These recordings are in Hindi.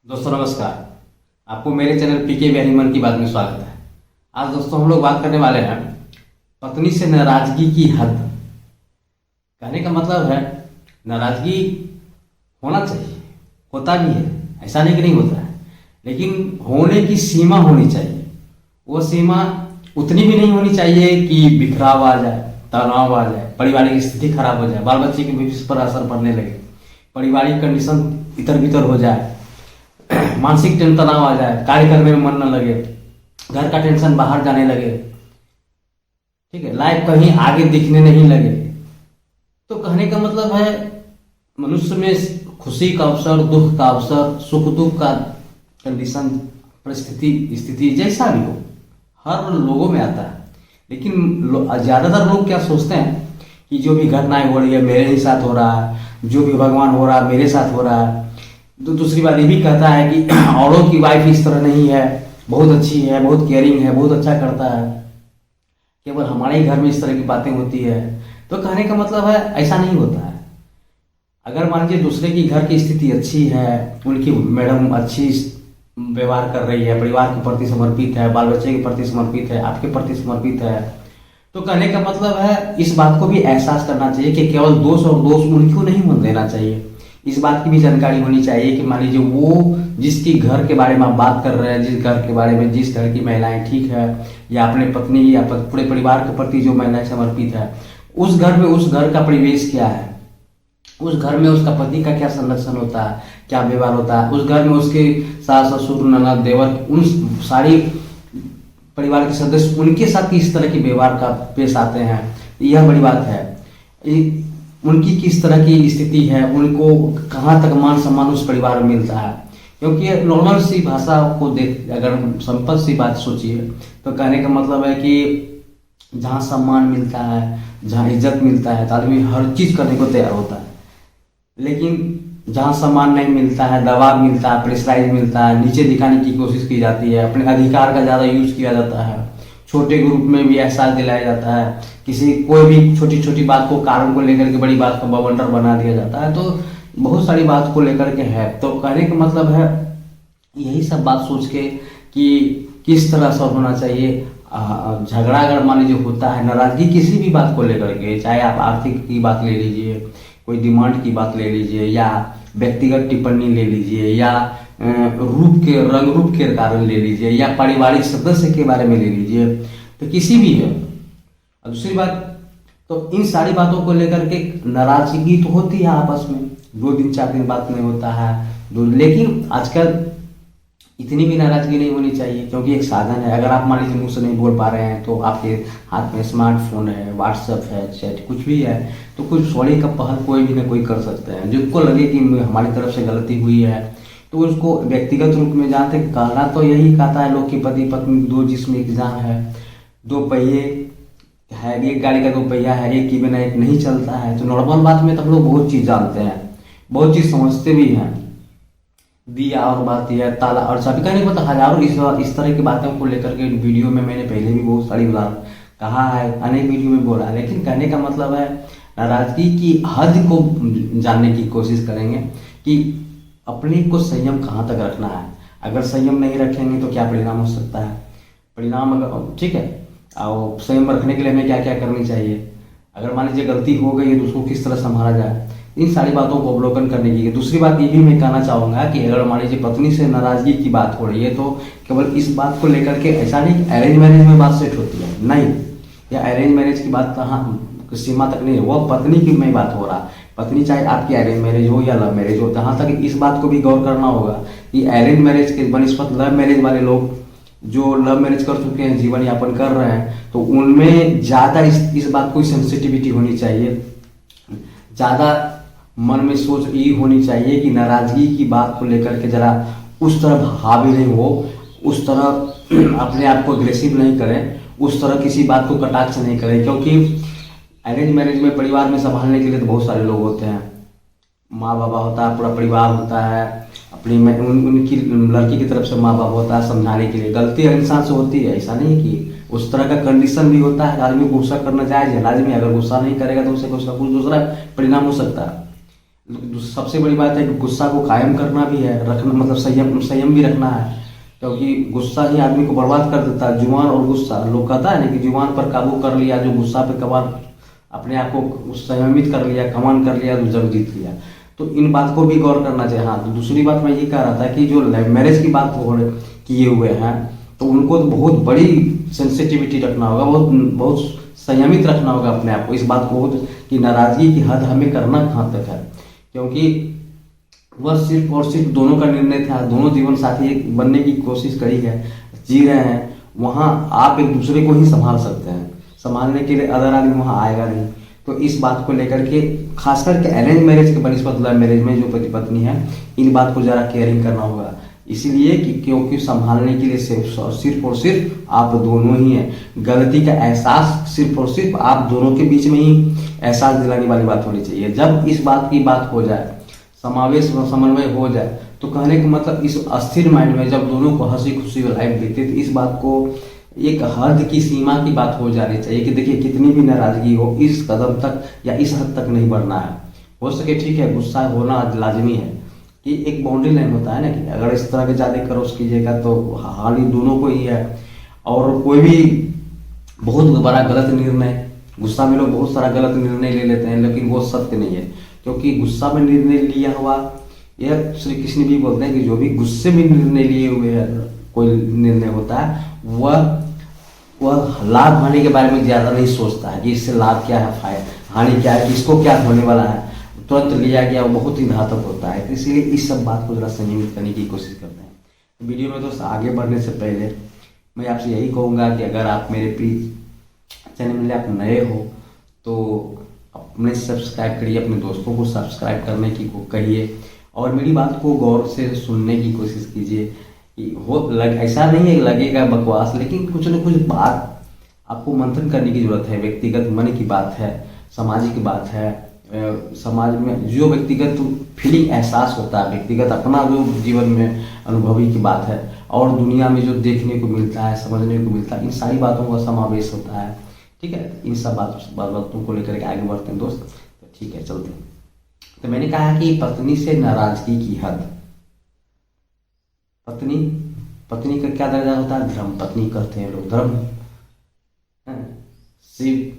दोस्तों नमस्कार। आपको मेरे चैनल पीके वेरी मन की बात में स्वागत है। आज दोस्तों हम लोग बात करने वाले हैं पत्नी से नाराजगी की हद। कहने का मतलब है नाराजगी होना चाहिए, होता भी है, ऐसा नहीं कि नहीं होता है, लेकिन होने की सीमा होनी चाहिए। वो सीमा उतनी भी नहीं होनी चाहिए कि बिखराव आ जाए, तनाव आ जाए, पारिवारिक स्थिति खराब हो जाए, बाल बच्चे के भविष्य पर असर पड़ने लगे, पारिवारिक कंडीशन इधर भीतर हो जाए, मानसिक तनाव आ जाए, कार्य करने में मन न लगे, घर का टेंशन बाहर जाने लगे, ठीक है, लाइफ कहीं आगे दिखने नहीं लगे। तो कहने का मतलब है मनुष्य में खुशी का अवसर, दुख का अवसर, सुख दुख का कंडीशन, परिस्थिति, स्थिति जैसा भी हो हर लोगों में आता है। लेकिन ज्यादातर लोग क्या सोचते हैं कि जो भी घटनाएं हो रही है मेरे ही साथ हो रहा है, जो भी भगवान हो रहा है मेरे साथ हो रहा है। तो दूसरी बात ये भी कहता है कि औरों की वाइफ इस तरह नहीं है, बहुत अच्छी है, बहुत केयरिंग है, बहुत अच्छा करता है, केवल हमारे ही घर में इस तरह की बातें होती है। तो कहने का मतलब है ऐसा नहीं होता है। अगर मान लीजिए दूसरे की घर की स्थिति अच्छी है, उनकी मैडम अच्छी व्यवहार कर रही है, परिवार के प्रति समर्पित है, बाल बच्चे के प्रति समर्पित है, आपके प्रति समर्पित है, तो कहने का मतलब है इस बात को भी एहसास करना चाहिए कि केवल दोष और दोष उनको नहीं मन देना चाहिए। इस बात की भी जानकारी होनी चाहिए कि मान लीजिए वो जिसकी घर के बारे में आप बात कर रहे हैं, जिस घर के बारे में, जिस घर की महिलाएं ठीक है, या अपने पत्नी या पूरे परिवार के प्रति जो महिलाएं समर्पित है, उस घर में उस घर का परिवेश क्या है, उस घर में उसका पति का क्या संरक्षण होता है, क्या व्यवहार होता है, उस घर में उसके सास ससुर ननद देवर, उन सारी परिवार के सदस्य उनके साथ किस तरह के व्यवहार का पेश आते हैं, यह बड़ी बात है। उनकी किस तरह की स्थिति है, उनको कहाँ तक मान सम्मान उस परिवार में मिलता है। क्योंकि नॉर्मल सी भाषा को देख, अगर सिंपल सी बात सोचिए तो कहने का मतलब है कि जहाँ सम्मान मिलता है, जहाँ इज्जत मिलता है, तो आदमी हर चीज करने को तैयार होता है। लेकिन जहाँ सम्मान नहीं मिलता है, दबाव मिलता है, प्रेशराइज मिलता है, नीचे दिखाने की कोशिश की जाती है, अपने अधिकार का ज़्यादा यूज किया जाता है, छोटे ग्रुप में भी एहसास दिलाया जाता है, किसी कोई भी छोटी छोटी बात को कारण को लेकर के बड़ी बात को बवंडर बना दिया जाता है। तो बहुत सारी बात को लेकर के है। तो कहने का मतलब है यही सब बात सोच के कि किस तरह से होना चाहिए। झगड़ा अगर मान लीजिए होता है, नाराजगी किसी भी बात को लेकर के, चाहे आप आर्थिक की बात ले लीजिए, कोई डिमांड की बात ले लीजिए, या व्यक्तिगत टिप्पणी ले लीजिए, या रंग रूप के कारण ले लीजिए, या पारिवारिक सदस्य के बारे में ले लीजिए, तो किसी भी है। और दूसरी बात, तो इन सारी बातों को लेकर के नाराजगी तो होती है आपस में, 2 दिन 4 दिन बात नहीं होता है लेकिन आजकल इतनी भी नाराजगी नहीं होनी चाहिए, क्योंकि एक साधन है। अगर आप मान लीजिए मुंह से नहीं बोल पा रहे हैं तो आपके हाथ में स्मार्टफोन है, व्हाट्सएप है, चैट कुछ भी है, तो कुछ सॉरी का पहल कोई भी ना कोई कर सकते हैं। जिनको लगे कि हमारी तरफ से गलती हुई है तो उसको व्यक्तिगत रूप में जानते, कहना तो यही कहता है लोग कि पति पत्नी 2 जिस्म एक जान है, 2 पहिए है, एक गाड़ी का 2 पहिया है, एक के बिना एक नहीं चलता है। तो नॉर्मल बात में तो हम लोग बहुत चीज जानते हैं, बहुत चीज समझते भी हैं। दिया और बात यह ताला और सभी का नहीं पता, हजारों इस तरह की बातों को लेकर के वीडियो में मैंने पहले भी बहुत सारी उदाहरण कहा है, अनेक वीडियो में बोला है। लेकिन कहने का मतलब है नाराजगी की हद को जानने की कोशिश करेंगे कि अपने को संयम कहाँ तक रखना है। अगर संयम नहीं रखेंगे तो क्या परिणाम हो सकता है, परिणाम अगर ठीक है, और संयम रखने के लिए हमें क्या क्या करनी चाहिए, अगर मान लीजिए गलती हो गई है तो उसको किस तरह संभाला जाए, इन सारी बातों को अवलोकन करने की। दूसरी बात ये भी मैं कहना चाहूँगा कि अगर मान लीजिए पत्नी से नाराजगी की बात हो रही है तो केवल इस बात को लेकर के ऐसा नहीं कि अरेंज मैरिज में बात सेट होती है, नहीं, या अरेंज मैरिज की बात कहाँ सीमा तक नहीं है, वो पत्नी की मैं बात हो रहा है। पत्नी चाहे आपकी अरेंज मैरिज हो या लव मैरिज हो, जहाँ तक इस बात को भी गौर करना होगा कि अरेंज मैरिज के बनस्पत लव मैरिज वाले लोग जो लव मैरिज कर चुके हैं, जीवन यापन कर रहे हैं, तो उनमें ज़्यादा इस बात को सेंसिटिविटी होनी चाहिए, ज़्यादा मन में सोच ये होनी चाहिए कि नाराजगी की बात को लेकर के जरा उस तरह हावी नहीं हो, उस तरह अपने आप को अग्रेसिव नहीं करें, उस तरह किसी बात को कटाक्ष नहीं करें। क्योंकि अरेंज मैरिज में परिवार में संभालने के लिए तो बहुत सारे लोग होते हैं, माँ बाबा होता है, पूरा परिवार होता है, अपनी उनकी लड़की की तरफ से माँ बाप होता है समझाने के लिए। गलती हर इंसान से होती है, ऐसा नहीं कि उस तरह का कंडीशन भी होता है। आदमी गुस्सा करना जायज है, लाजमी, अगर गुस्सा नहीं करेगा तो उसे कुछ ना कुछ दूसरा परिणाम हो सकता है। सबसे बड़ी बात है कि गुस्सा को कायम करना भी है, रखना मतलब संयम संयम भी रखना है, क्योंकि गुस्सा ही आदमी को बर्बाद कर देता है। जुबान और गुस्सा, लोग कहता है ना कि जुबान पर काबू कर लिया, जो गुस्सा पे कबार अपने आप को संयमित कर लिया, कमान कर लिया, तो जंग जीत लिया। तो इन बात को भी गौर करना चाहिए। हाँ, तो दूसरी बात मैं ये कह रहा था कि जो लव मैरिज की बात हो किए हुए हैं, तो उनको तो बहुत बड़ी सेंसिटिविटी रखना होगा, बहुत बहुत संयमित रखना होगा अपने आप को। इस बात को कि नाराजगी की हद हमें करना कहाँ तक है, क्योंकि वह सिर्फ और सिर्फ दोनों का निर्णय था। दोनों जीवन साथी एक बनने की कोशिश करी है, जी रहे हैं। वहाँ आप एक दूसरे को ही संभाल सकते हैं, संभालने के लिए अदर आदमी वहाँ आएगा नहीं। तो इस बात को लेकर के खास करके अरेंज मैरिज के बनस्पत लव मैरिज में जो पति पत्नी है, इन बात को ज़रा केयरिंग करना होगा। इसीलिए कि क्योंकि संभालने के लिए सिर्फ और सिर्फ आप दोनों ही हैं। गलती का एहसास सिर्फ और सिर्फ आप दोनों के बीच में ही एहसास दिलाने वाली बात होनी चाहिए। जब इस बात की बात हो जाए, समावेश व समन्वय हो जाए, तो कहने का मतलब इस अस्थिर माइंड में जब दोनों को हंसी खुशी लाइफ बीते, तो इस बात को एक हद की सीमा की बात हो जानी चाहिए कि देखिए कितनी भी नाराजगी हो, इस कदम तक या इस हद तक नहीं बढ़ना है। हो सके ठीक है, गुस्सा होना लाजमी है, कि एक बाउंड्री लाइन होता है ना, कि अगर इस तरह के ज़्यादा क्रॉस कीजिएगा तो हानि दोनों को ही है। और कोई भी बहुत बड़ा गलत निर्णय, गुस्सा में लोग बहुत सारा गलत निर्णय ले लेते हैं, लेकिन वो सत्य नहीं है। क्योंकि गुस्सा में निर्णय लिया हुआ, यह श्री कृष्ण भी बोलते हैं कि जो भी गुस्से में निर्णय लिए हुए है कोई निर्णय होता है, वह लाभ हानि के बारे में ज़्यादा नहीं सोचता है कि इससे लाभ क्या है, फायदा हानि क्या है, किसको क्या होने वाला है, तुरंत लिया गया वो बहुत ही घातक होता है। तो इसलिए इस सब बात को जरा संयमित करने की कोशिश करते हैं। वीडियो में दोस्त आगे बढ़ने से पहले मैं आपसे यही कहूँगा कि अगर आप मेरे प्लीज चैनल में आप नए हो तो अपने सब्सक्राइब करिए, अपने दोस्तों को सब्सक्राइब करने की को कहिए, और मेरी बात को गौर से सुनने की कोशिश कीजिए। कि ऐसा नहीं है लगेगा बकवास, लेकिन कुछ न कुछ बात आपको मंथन करने की जरूरत है। व्यक्तिगत मन की बात है, सामाजिक बात है, समाज में जो व्यक्तिगत फीलिंग एहसास होता है, व्यक्तिगत अपना जो जीवन में अनुभवी की बात है, और दुनिया में जो देखने को मिलता है, समझने को मिलता है, इन सारी बातों का समावेश होता है। ठीक है, इन सब बातों को लेकर के आगे बढ़ते हैं दोस्त। तो ठीक है, चलते हैं। तो मैंने कहा कि पत्नी से नाराजगी की हद। पत्नी का क्या दर्जा होता है? धर्म पत्नी कहते हैं लोग, धर्म। शिव,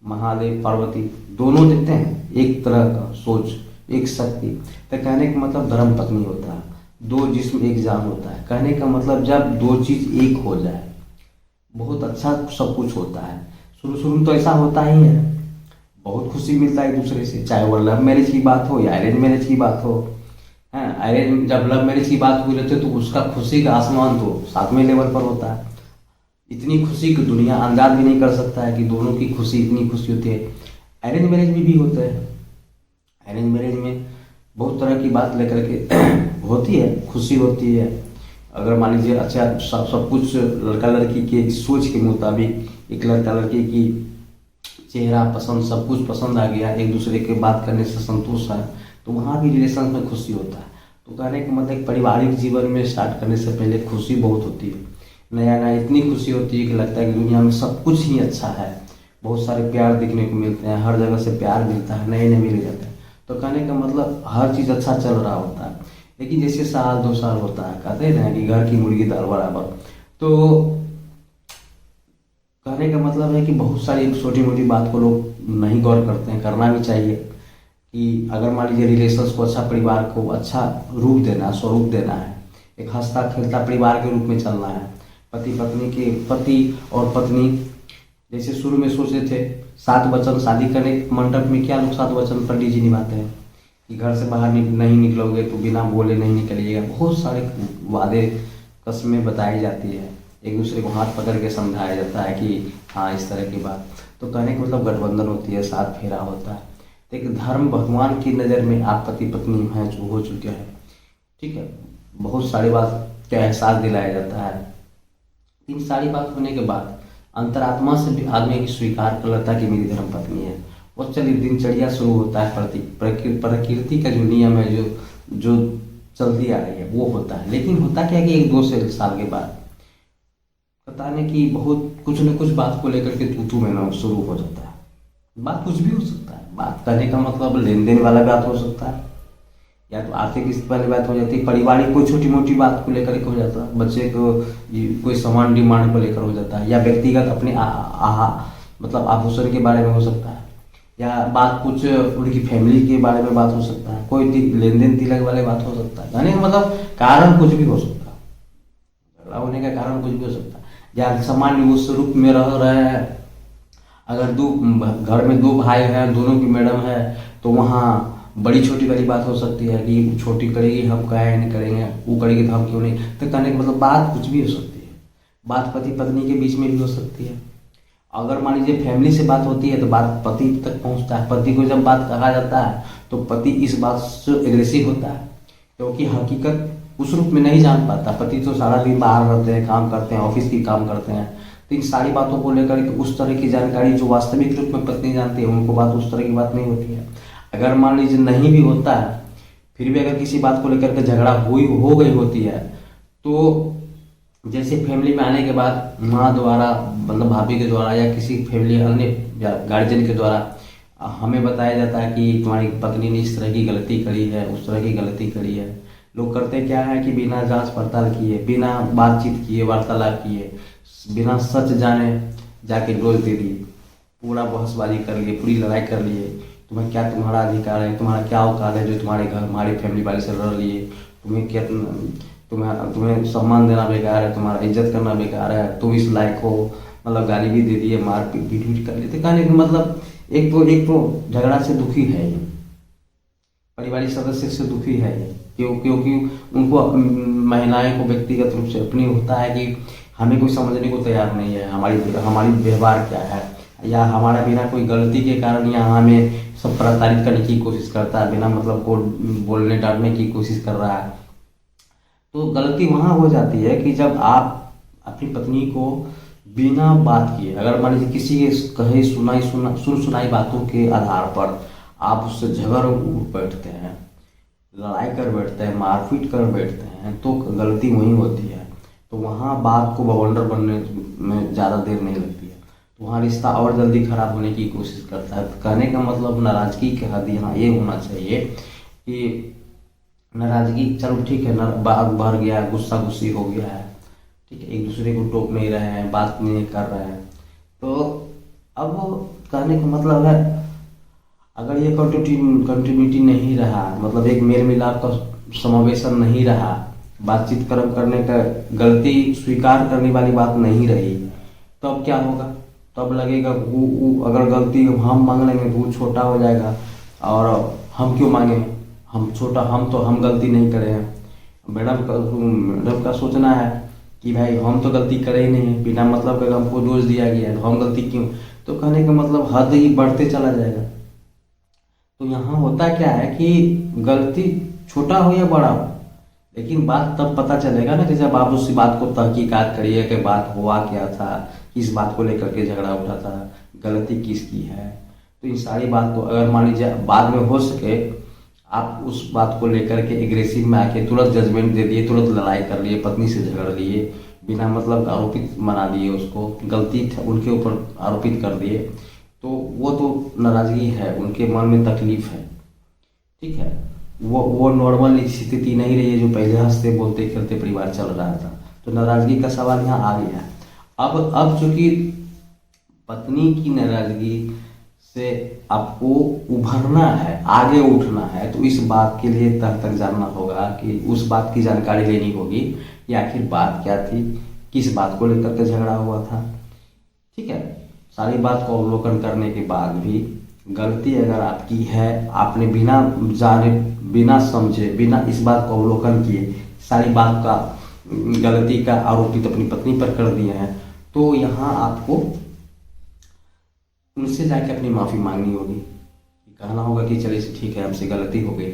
महादेव, पार्वती दोनों देते हैं एक तरह का सोच, एक शक्ति। तो कहने का मतलब धर्म पत्नी होता है, दो जिस्म एक जान होता है। कहने का मतलब जब दो चीज एक हो जाए, बहुत अच्छा सब कुछ होता है। शुरू में तो ऐसा होता ही है, बहुत खुशी मिलता है एक दूसरे से, चाहे वो लव मैरिज की बात हो या अरेंज मैरिज की बात हो। अरेंज जब लव मैरिज की बात हुई रहती है तो उसका खुशी का आसमान तो 7वें लेवल पर होता है। इतनी खुशी की दुनिया अंदाज भी नहीं कर सकता है कि दोनों की खुशी इतनी खुशी होती है। अरेंज मैरिज में भी होता है। अरेंज मैरिज में बहुत तरह की बात लेकर के होती है, खुशी होती है। अगर मान लीजिए अच्छा सब कुछ लड़का लड़की के सोच के मुताबिक, एक लड़का लड़की की चेहरा पसंद, सब कुछ पसंद आ गया, एक दूसरे के बात करने से संतोष है, तो वहाँ भी रिलेशन में खुशी होता है। तो कहने का मतलब पारिवारिक जीवन में स्टार्ट करने से पहले खुशी बहुत होती है। नया नया इतनी खुशी होती है कि लगता है कि दुनिया में सब कुछ ही अच्छा है। बहुत सारे प्यार देखने को मिलते हैं, हर जगह से प्यार मिलता है, नए नए मिल जाते हैं। तो कहने का मतलब हर चीज़ अच्छा चल रहा होता है। लेकिन जैसे साल 2 साल होता है, कहते हैं ना कि घर की मुर्गी दाल बराबर। तो कहने का मतलब है कि बहुत सारी छोटी मोटी बात को लोग नहीं गौर करते हैं, करना भी चाहिए। कि अगर मान लीजिए रिलेशंस को अच्छा, परिवार को अच्छा रूप देना है, स्वरूप देना है, एक हंसता खेलता परिवार के रूप में चलना है। पति और पत्नी जैसे शुरू में सोचे थे 7 वचन, शादी करने मंडप में क्या लोग 7 वचन पंडित जी निभाते हैं कि घर से बाहर नहीं निकलोगे तो बिना बोले नहीं निकलिएगा। बहुत सारे वादे कस्में बताई जाती है, एक दूसरे को हाथ पकड़ के समझाया जाता है कि हाँ इस तरह की बात। तो कहने का मतलब गठबंधन होती है, 7 फेरा होता है। एक धर्म भगवान की नज़र में आप पति पत्नी हैं जो हो चुके हैं, ठीक है। बहुत सारी बात का एहसास दिलाया जाता है। इन सारी बात होने के बाद अंतरात्मा से भी आदमी की स्वीकार कर लेता है कि मेरी धर्म पत्नी है। और चलिए दिनचर्या शुरू होता है, प्रकृति का जो नियम है, जो चलती आ रही है वो होता है। लेकिन होता क्या है कि 1-2 साल के बाद पता नहीं कि बहुत कुछ न कुछ बात को लेकर के तू में ना शुरू हो जाता है। बात कुछ भी हो सकता है, बात करने का मतलब लेन देन वाला बात हो सकता है, या तो आर्थिक स्थिति वाली बात हो जाती है, पारिवारिक कोई छोटी मोटी बात को लेकर के हो जाता है, बच्चे को कोई सामान डिमांड को लेकर हो जाता है, या व्यक्तिगत अपने मतलब आभूषण के बारे में हो सकता है, या बात कुछ उनकी फैमिली के बारे में बात हो सकता है, कोई लेन देन तिलक वाले बात हो सकता है, यानी मतलब कारण कुछ भी हो सकता है, झगड़ा होने का कारण कुछ भी हो सकता है। या सामान्य उस रूप में रह रहे हैं, अगर घर में दो भाई हैं, दोनों की मैडम है, तो वहाँ बड़ी छोटी वाली बात हो सकती है कि छोटी करेगी हम क्या नहीं करेंगे, वो करेगी तो हम क्यों नहीं, तो कहने का मतलब बात कुछ भी हो सकती है। बात पति पत्नी के बीच में भी हो सकती है। अगर मान लीजिए फैमिली से बात होती है तो बात पति तक पहुंचता है, पति को जब बात कहा जाता है तो पति इस बात से एग्रेसिव होता है, क्योंकि हकीकत उस रूप में नहीं जान पाता। पति तो सारा दिन बाहर रहते हैं, काम करते हैं, ऑफिस की काम करते हैं, तो इन सारी बातों को लेकर उस तरह की जानकारी जो वास्तविक रूप में पत्नी जानती है, उनको बात उस तरह की बात नहीं होती है। अगर मान लीजिए नहीं भी होता है, फिर भी अगर किसी बात को लेकर के झगड़ा हो गई होती है, तो जैसे फैमिली में आने के बाद माँ द्वारा, मतलब भाभी के द्वारा या किसी फैमिली अन्य गार्जियन के द्वारा हमें बताया जाता है कि तुम्हारी पत्नी ने इस तरह की गलती करी है, उस तरह की गलती करी है। लोग करते क्या है कि बिना जांच पड़ताल किए, बिना बातचीत किए, वार्तालाप किए, बिना सच जाने जाके डोज दे दिए, पूरा बहसबाजी कर लिए, पूरी लड़ाई कर लिए। तुम्हें क्या, तुम्हारा अधिकार है, तुम्हारा क्या औकात है जो तुम्हारे घर हमारी फैमिली वाले से लड़ लिए, तुम्हें क्या, तुम्हें सम्मान देना बेकार है, तुम्हारा इज्जत करना बेकार है, तुम इस लायक हो, मतलब गाली भी दे दिए, मार पीट कर लेते। कहने का मतलब एक तो झगड़ा से दुखी है ये, पारिवारिक सदस्य से दुखी है ये, क्योंकि उनको महिलाएं को व्यक्तिगत रूप से अपनी होता है कि हमें कोई समझने को तैयार नहीं है, हमारी व्यवहार क्या है, या हमारा बिना कोई गलती के कारण यहाँ हमें सब प्रताड़ित करने की कोशिश करता है, बिना मतलब को बोलने डांटने की कोशिश कर रहा है। तो गलती वहाँ हो जाती है कि जब आप अपनी पत्नी को बिना बात किए, अगर मान लीजिए किसी के कहे सुनाई बातों के आधार पर आप उससे झगड़ बैठते हैं, लड़ाई कर बैठते हैं, मारपीट कर बैठते हैं, तो गलती वहीं होती है। तो वहाँ बात को बवंडर बनने में ज़्यादा देर नहीं लगती है, तो वहाँ रिश्ता और जल्दी खराब होने की कोशिश करता है। कहने का मतलब नाराज़गी के हद यहाँ ये होना चाहिए कि नाराज़गी, चलो ठीक है, बात बढ़ गया, गुस्सा गुस्सी हो गया है, ठीक है, एक दूसरे को टोक नहीं रहे हैं, बात नहीं कर रहे हैं, तो अब कहने का मतलब है अगर ये कंटिन्यूटी नहीं रहा, मतलब एक मेल मिलाप का समावेशन नहीं रहा, बातचीत कर्म करने का, गलती स्वीकार करने वाली बात नहीं रही, तो अब क्या होगा? तब लगेगा वो अगर गलती हम मांग लेंगे तो वो छोटा हो जाएगा, और हम क्यों मांगे, हम छोटा, हम गलती नहीं करे हैं। मैडम का सोचना है कि भाई हम तो गलती करे ही नहीं, बिना मतलब का हमको दोष दिया गया है, तो हम गलती क्यों? तो कहने का मतलब हद ही बढ़ते चला जाएगा। तो यहाँ होता क्या है कि गलती छोटा हो या बड़ा हो, लेकिन बात तब पता चलेगा ना कि जब आप उसी बात को तहकीकात करिए कि बात हुआ क्या था, किस बात को लेकर के झगड़ा उठा था, गलती किसकी है। तो इन सारी बात को अगर मान लीजिए बाद में हो सके आप उस बात को लेकर के एग्रेसिव में आके तुरंत जजमेंट दे दिए, तुरंत लड़ाई कर लिए, पत्नी से झगड़ लिए, बिना मतलब आरोपित बना दिए, उसको गलती उनके ऊपर आरोपित कर दिए, तो वो तो नाराज़गी है, उनके मन में तकलीफ है, ठीक है। वो नॉर्मल स्थिति नहीं रही है जो पहले हंसते बोलते खेलते परिवार चल रहा था। तो नाराज़गी का सवाल यहाँ आ गया है। अब चूंकि पत्नी की नाराज़गी से आपको उभरना है, आगे उठना है, तो इस बात के लिए तक जानना होगा कि उस बात की जानकारी लेनी होगी कि आखिर बात क्या थी, किस बात को लेकर के झगड़ा हुआ था, ठीक है। सारी बात को अवलोकन करने के बाद भी गलती अगर आपकी है, आपने बिना जाने, बिना समझे, बिना इस बात को अवलोकन किए सारी बात का गलती का आरोपित अपनी पत्नी पर कर दिए हैं, तो यहाँ आपको उनसे जाके अपनी माफ़ी मांगनी होगी, कहना होगा कि चलिए ठीक है, हमसे गलती हो गई,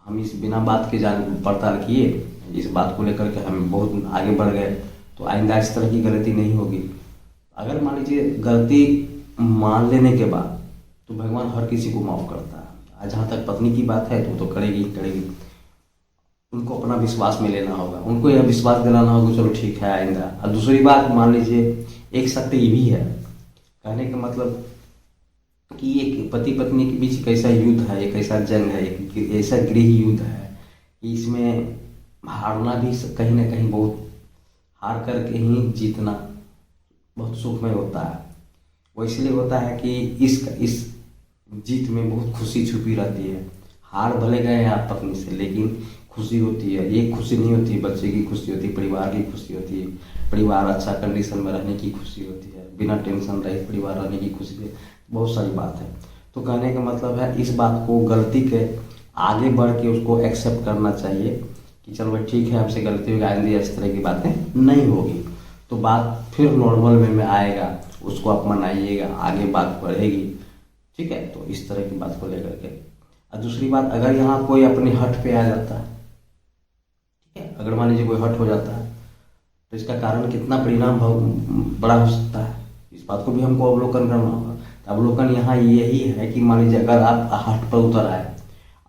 हम इस बिना बात के जान पड़ताल किए, इस बात को लेकर के हम बहुत आगे बढ़ गए, तो आइंदा इस तरह की गलती नहीं होगी। अगर मान लीजिए गलती मान लेने के बाद तो भगवान हर किसी को माफ़ करता है। जहाँ तक पत्नी की बात है तो करेगी ही करेगी, उनको अपना विश्वास में लेना होगा, उनको यह विश्वास दिलाना होगा चलो ठीक है आइंदा। और दूसरी बात मान लीजिए एक सत्य ये भी है, कहने का मतलब कि एक पति पत्नी के बीच एक ऐसा युद्ध है, एक ऐसा जंग है, एक ऐसा गृह युद्ध है कि इसमें हारना भी कहीं ना कहीं बहुत, हार करके ही जीतना बहुत सुखमय होता है। वो इसलिए होता है कि इस जीत में बहुत खुशी छुपी रहती है। हार भले गए हैं आप पत्नी से, लेकिन खुशी होती है। एक खुशी नहीं होती, बच्चे की खुशी होती है, परिवार की खुशी होती है, परिवार अच्छा कंडीशन में रहने की खुशी होती है, बिना टेंशन रहित परिवार रहने की खुशी है, बहुत सारी बात है। तो कहने का मतलब है इस बात को गलती के आगे बढ़ के उसको एक्सेप्ट करना चाहिए कि चलो भाई ठीक है, हमसे गलती होगी, आइंदा इस तरह की बातें नहीं होगी, तो बात फिर नॉर्मल वे में आएगा, उसको आप मनाइएगा, आगे बात बढ़ेगी। ठीक है, तो इस तरह की बात को लेकर के। और दूसरी बात, अगर यहाँ कोई अपने हट पे आ जाता है, ठीक है, अगर मान लीजिए कोई हट हो जाता है, तो इसका कारण कितना परिणाम बड़ा हो सकता है, इस बात को भी हमको अवलोकन करना होगा। तो अवलोकन यहाँ यही है कि मान लीजिए अगर आप हट पर उतर आए,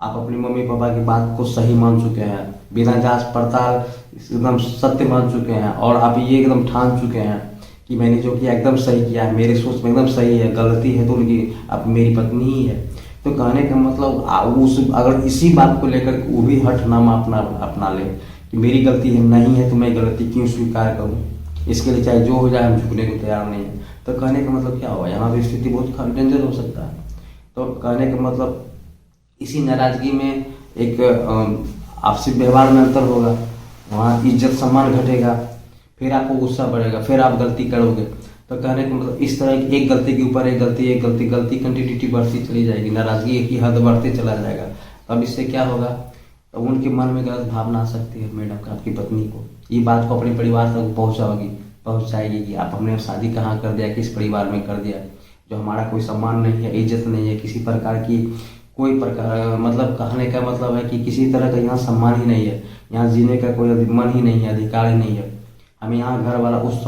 आप अपनी मम्मी पापा की बात को सही मान चुके हैं, बिना जांच पड़ताल एकदम सत्य मान चुके हैं, और आप ये एकदम ठान चुके हैं कि मैंने जो किया एकदम सही किया है, मेरी सोच में एकदम सही है, गलती है तो उनकी अब मेरी पत्नी ही है। तो कहने का मतलब उस अगर इसी बात को लेकर वो भी हठनामा अपना ले कि मेरी गलती है नहीं है तो मैं गलती क्यों स्वीकार करूँ, इसके लिए चाहे जो हो जाए हम झुकने को तैयार नहीं है। तो कहने का मतलब क्या हुआ, यहाँ भी स्थिति बहुत डेंजर हो सकता है। तो कहने का मतलब इसी नाराजगी में एक आपसी व्यवहार में अंतर होगा, वहाँ इज्जत सम्मान घटेगा, फिर आपको गुस्सा बढ़ेगा, फिर आप गलती करोगे। तो कहने का मतलब इस तरह की एक गलती के ऊपर एक गलती कंटिन्यूटी बढ़ती चली जाएगी, नाराजगी की हद बढ़ते चला जाएगा। अब इससे क्या होगा, तो उनके मन में गलत भावना आ सकती है मैडम का, आपकी पत्नी को ये बात को अपने परिवार तक पहुँचाएगी कि आप हमने शादी कहाँ कर दिया, किस परिवार में कर दिया, जो हमारा कोई सम्मान नहीं है, इज्जत नहीं है, किसी प्रकार की कोई प्रकार, मतलब कहने का मतलब है कि किसी तरह का यहाँ सम्मान ही नहीं है, यहाँ जीने का कोई मन ही नहीं है, अधिकार ही नहीं है, हमें यहाँ घर वाला उस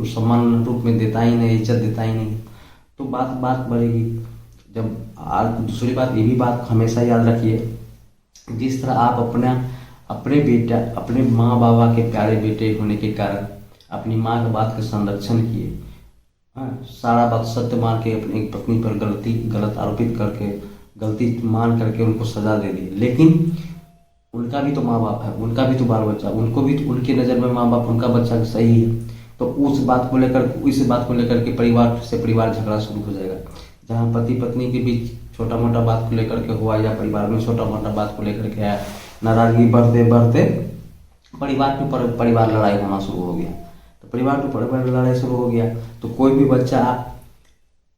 सम्मान रूप में देता ही नहीं, इज्जत देता ही नहीं। तो बात बढ़ेगी जब। दूसरी बात, ये भी बात हमेशा याद रखिए, जिस तरह आप अपने बेटा, अपने माँ बाबा के प्यारे बेटे होने के कारण अपनी माँ के बात का संरक्षण किए, हाँ, सारा बात सत्य मान के अपनी पत्नी पर गलत आरोपित करके, गलती मान करके उनको सजा दे दी, लेकिन उनका भी तो माँ बाप है, उनका भी तो बाल बच्चा, उनको भी तो उनकी नज़र में माँ बाप उनका बच्चा सही है। तो इस बात को लेकर के परिवार झगड़ा शुरू हो जाएगा, जहाँ पति पत्नी के बीच छोटा मोटा बात को लेकर के हुआ, या परिवार में छोटा मोटा बात को लेकर के आया, नाराजगी बढ़ते बढ़ते परिवार लड़ाई होना शुरू हो गया। तो परिवार लड़ाई शुरू हो गया, तो कोई भी बच्चा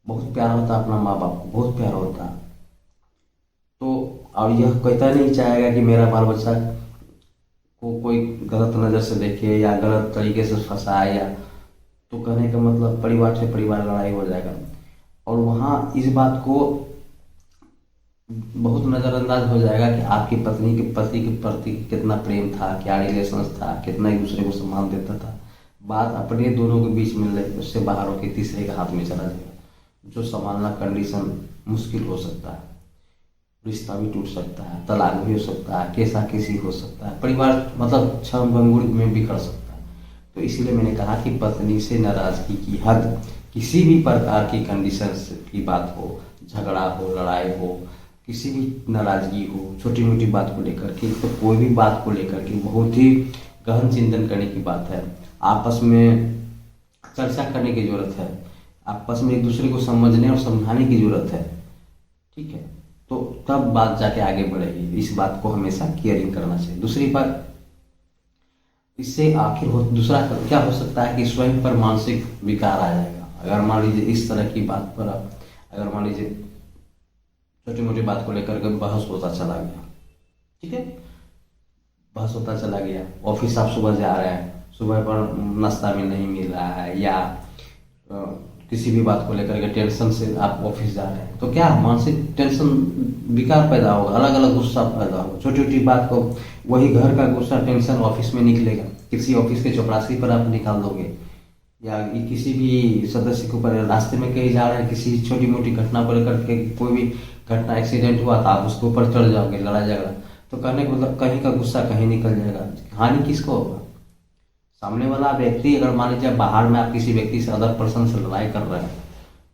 बहुत प्यारा होता है, अपना माँ बाप को बहुत प्यारा होता है, तो और यह कहता नहीं चाहेगा कि मेरा बाल बच्चा को कोई गलत नज़र से देखे या गलत तरीके से फंसाए, या तो कहने का मतलब परिवार से परिवार लड़ाई हो जाएगा। और वहाँ इस बात को बहुत नज़रअंदाज हो जाएगा कि आपकी पत्नी के पति के प्रति कितना प्रेम था, क्या रिलेशन था, कितना एक दूसरे को सम्मान देता था। बात अपने दोनों के बीच में उससे बाहर होकर तीसरे के हाथ में चला जाएगा, जो संभालना कंडीशन मुश्किल हो सकता है, रिश्ता भी टूट सकता है, तलाक भी हो सकता है, कैसा किसी हो सकता है, परिवार मतलब क्षण भंगुर में बिखर सकता है। तो इसलिए मैंने कहा कि पत्नी से नाराजगी की हद, किसी भी प्रकार की कंडीशन की बात हो, झगड़ा हो, लड़ाई हो, किसी भी नाराजगी हो, छोटी मोटी बात को लेकर के, तो कोई भी बात को लेकर के बहुत ही गहन चिंतन करने की बात है, आपस में चर्चा करने की जरूरत है, आपस में एक दूसरे को समझने और समझाने की जरूरत है। ठीक है, तो तब बात जाके आगे बढ़ेगी। इस बात को हमेशा केयरिंग करना चाहिए। दूसरी बात, इससे दूसरा क्या हो सकता है कि स्वयं पर मानसिक विकार आ जाएगा। अगर मान लीजिए इस तरह की बात पर अगर मान लीजिए छोटी मोटी बात को लेकर के बहस होता चला गया, ठीक है, बहस होता चला गया, ऑफिस आप सुबह जा रहे हैं, सुबह पर नाश्ता में नहीं मिल रहा है, या किसी भी बात को लेकर के टेंशन से आप ऑफिस जा रहे हैं, तो क्या मानसिक टेंशन विकार पैदा होगा, अलग अलग गुस्सा पैदा होगा। छोटी छोटी बात को, वही घर का गुस्सा टेंशन ऑफिस में निकलेगा, किसी ऑफिस के चपरासी पर आप निकाल दोगे, या किसी भी सदस्य के ऊपर, रास्ते में कहीं जा रहे हैं, किसी छोटी मोटी घटना को लेकर के, कोई भी घटना एक्सीडेंट हुआ तो आप उसके ऊपर चढ़ जाओगे, लड़ा झगड़ा। तो कहने का मतलब कहीं का गुस्सा कहीं निकल जाएगा, हानि किसको होगा, सामने वाला व्यक्ति। अगर मान लीजिए बाहर में आप किसी व्यक्ति से, अदर पर्सन से लड़ाई कर रहे हैं,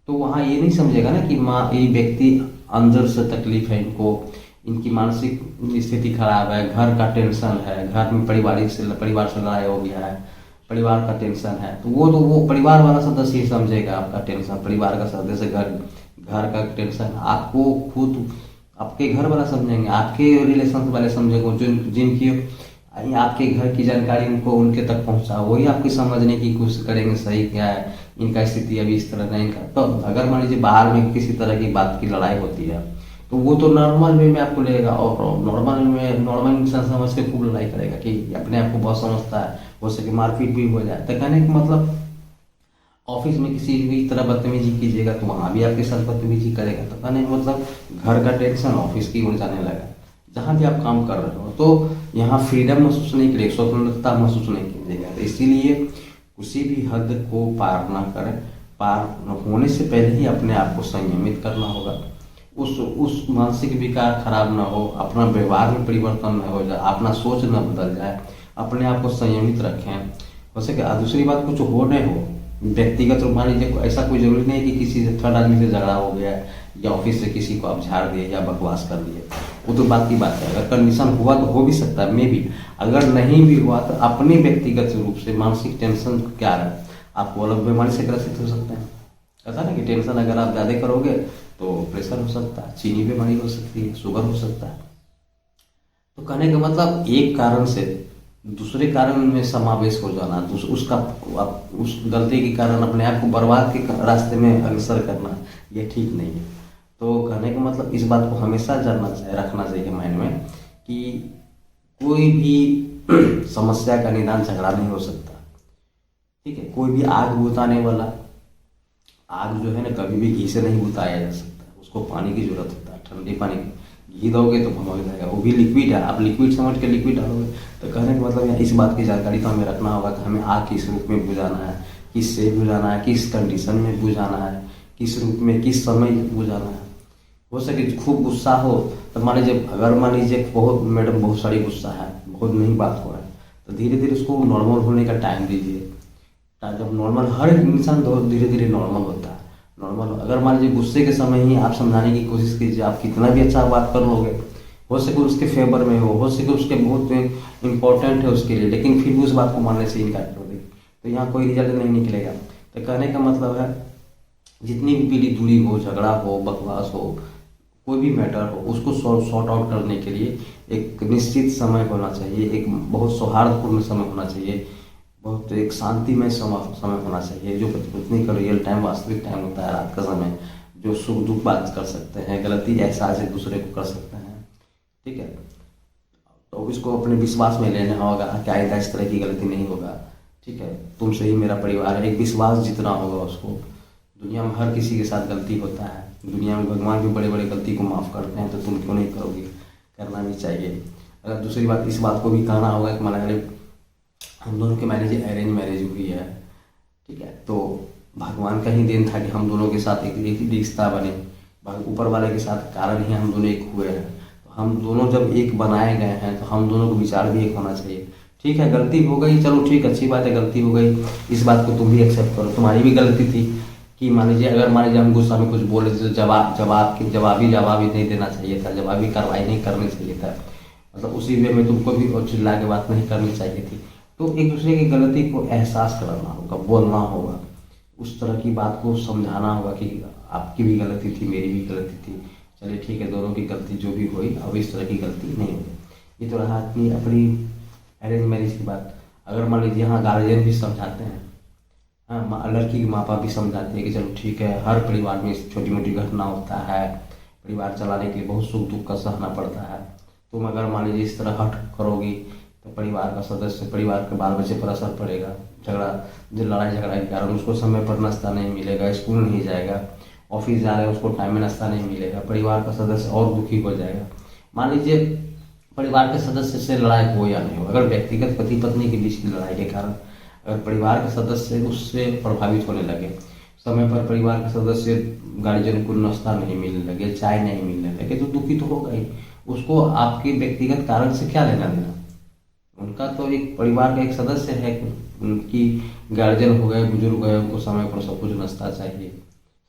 तो वहाँ ये नहीं समझेगा ना कि माँ ये व्यक्ति अंदर से तकलीफ है, इनको इनकी मानसिक स्थिति खराब है, घर का टेंशन है, घर में परिवार से लड़ाई हो गया है, परिवार का टेंशन है, तो वो परिवार वाला सदस्य ही समझेगा आपका टेंशन, परिवार का सदस्य, घर घर का टेंशन आपको खुद आपके घर वाला समझेंगे, आपके रिलेशन वाले समझेंगे, जिनकी आपके घर की जानकारी उनको उनके तक पहुंचा, वही आपकी समझने की कोशिश करेंगे सही क्या है, इनका स्थिति अभी इस तरह नहीं का। तो अगर मान लीजिए बाहर में किसी तरह की बात की लड़ाई होती है तो वो तो नॉर्मल वे में आपको लेगा, और नॉर्मल इंसान समझ के खूब लड़ाई करेगा कि अपने आप को बहुत समझता है, हो सके मारपीट भी हो जाए। तो कहने का मतलब ऑफिस में किसी भी तरह बदतमीजी कीजिएगा तो वहाँ भी आपके साथ बदतमीजी करेगा। तो कहने का मतलब घर का टेंशन ऑफिस की ओर जाने लगा, जहाँ भी आप काम कर रहे हो। तो यहाँ फ्रीडम महसूस नहीं करिए, स्वतंत्रता महसूस नहीं कीजिएगा। तो इसीलिए किसी भी हद को पार ना करें, पार होने से पहले ही अपने आप को संयमित करना होगा। उस मानसिक विकार खराब ना हो, अपना व्यवहार में परिवर्तन न हो जाए, अपना सोच न बदल जाए, अपने आप को संयमित रखें। हो सके दूसरी बात कुछ हो नहीं हो व्यक्तिगत रूप, मान लीजिए ऐसा कोई जरूरी नहीं है कि किसी से थर्ड आदमी से झगड़ा हो गया है या ऑफिस से किसी को आप झाड़ दिए या बकवास कर दिए, वो तो बात की बात है। अगर कंडीशन हुआ तो हो भी सकता है, मे भी। अगर नहीं भी हुआ तो अपनी व्यक्तिगत रूप से मानसिक टेंशन क्या है, आपको अलग बीमारी से ग्रसित हो सकते हैं। ऐसा ना कि टेंशन अगर आप ज़्यादा करोगे तो प्रेशर हो सकता है, चीनी बीमारी हो सकती है, शुगर हो सकता है। तो कहने का मतलब एक कारण से दूसरे कारण में समावेश हो जाना, उस गलती के कारण अपने आप को बर्बाद के रास्ते में अग्रसर करना, ये ठीक नहीं है। तो कहने का मतलब इस बात को हमेशा रखना चाहिए माइंड में कि कोई भी समस्या का निदान झगड़ा नहीं हो सकता। ठीक है, कोई भी आग बुझाने वाला, आग जो है ना कभी भी घी से नहीं बुझाया जा सकता, उसको पानी की जरूरत होता है, ठंडे पानी। घी दोगे तो भभक जाएगा, वो भी लिक्विड है, आप लिक्विड समझ के लिक्विड डालोगे। तो कहने का मतलब इस बात की जानकारी तो हमें रखना होगा कि हमें आग किस रूप में बुझाना है, किससे बुझाना है, किस कंडीशन में बुझाना है, किस रूप में किस समय बुझाना है। हो सके खूब गुस्सा हो तो मान लीजिए, अगर मान लीजिए बहुत मैडम बहुत सारी गुस्सा है, बहुत नहीं बात हो रहा है, तो धीरे धीरे उसको नॉर्मल होने का टाइम दीजिए। जब नॉर्मल, हर इंसान धीरे धीरे नॉर्मल होता है। नॉर्मल अगर मान लीजिए गुस्से के समय ही आप समझाने की कोशिश कीजिए, आप कितना भी अच्छा बात कर लोगे, हो सके उसके फेवर में हो सके उसके बहुत इंपॉर्टेंट है उसके लिए, लेकिन फिर भी उस बात को मानने से इनकार कर देगी, तो यहाँ कोई रिजल्ट नहीं निकलेगा। तो कहने का मतलब है जितनी भी पीढ़ी दूरी हो, झगड़ा हो, बकवास हो, कोई भी मैटर हो, उसको सॉर्ट आउट करने के लिए एक निश्चित समय होना चाहिए, एक बहुत सौहार्दपूर्ण समय होना चाहिए, बहुत एक शांतिमय समय होना चाहिए, जो पत्नी का रियल टाइम, वास्तविक टाइम होता है रात का समय, जो सुख दुख बात कर सकते हैं, गलती एहसास एक दूसरे को कर सकते हैं। ठीक है, तो इसको अपने विश्वास में लेना होगा कि आइंदा इस तरह की गलती नहीं होगा। ठीक है, तुमसे ही मेरा परिवार है, एक विश्वास जितना होगा उसको। दुनिया में हर किसी के साथ गलती होता है, दुनिया में भगवान भी बड़े बड़े गलती को माफ़ करते हैं, तो तुम क्यों नहीं करोगे, करना भी चाहिए। अगर दूसरी बात, इस बात को भी कहना होगा कि मान लीजिए हम दोनों की मैरिज अरेंज मैरिज हुई है, ठीक है, तो भगवान का ही देन था कि हम दोनों के साथ एक रिश्ता बने, ऊपर वाले के साथ कारण ही हम दोनों एक हुए हैं। तो हम दोनों जब एक बनाए गए हैं तो हम दोनों को विचार भी एक होना चाहिए। ठीक है, गलती हो गई, चलो ठीक, अच्छी बात है, गलती हो गई, इस बात को तुम भी एक्सेप्ट करो, तुम्हारी भी गलती थी कि मान लीजिए अगर मान लीजिए हम गुस्सा में कुछ बोले तो जवाबी नहीं देना चाहिए था, जवाबी कार्रवाई नहीं करनी चाहिए था, मतलब उसी वे में तुमको भी और चिल्ला के बात नहीं करनी चाहिए थी। तो एक दूसरे की गलती को एहसास कराना होगा, बोलना होगा, उस तरह की बात को समझाना होगा कि आपकी भी गलती थी, मेरी भी गलती थी, चलिए ठीक है, दोनों की गलती जो भी हुई अब इस तरह की गलती नहीं होगी। ये तो रहा अपनी अरेंज मैरिज की बात। अगर मान लीजिए यहाँ गार्जियन भी समझाते हैं, हाँ, लड़की के माँ बाप भी समझाते हैं कि चलो ठीक है, हर परिवार में छोटी मोटी घटना होता है, परिवार चलाने के लिए बहुत सुख दुख का सहना पड़ता है। तुम अगर मान लीजिए इस तरह हट करोगी तो परिवार का सदस्य, परिवार के बाल बच्चे पर असर पड़ेगा, लड़ाई झगड़ा के कारण उसको समय पर नाश्ता नहीं मिलेगा, स्कूल नहीं जाएगा, ऑफिस जा रहे हैं उसको टाइम में नाश्ता नहीं मिलेगा, परिवार का सदस्य और दुखी हो जाएगा। मान लीजिए परिवार के सदस्य से लड़ाई हो या नहीं हो, अगर व्यक्तिगत पति पत्नी के बीच की लड़ाई के कारण अगर परिवार के सदस्य उससे प्रभावित होने लगे, समय पर परिवार के सदस्य गार्जियन को नाश्ता नहीं मिलने लगे, चाय नहीं मिलने लगे, तो दुखी तो होगा ही। उसको आपके व्यक्तिगत कारण से क्या लेना देना, उनका तो एक परिवार का एक सदस्य है कि गार्जियन हो गए, बुजुर्ग हो गए, उनको समय पर सब कुछ नाश्ता चाहिए,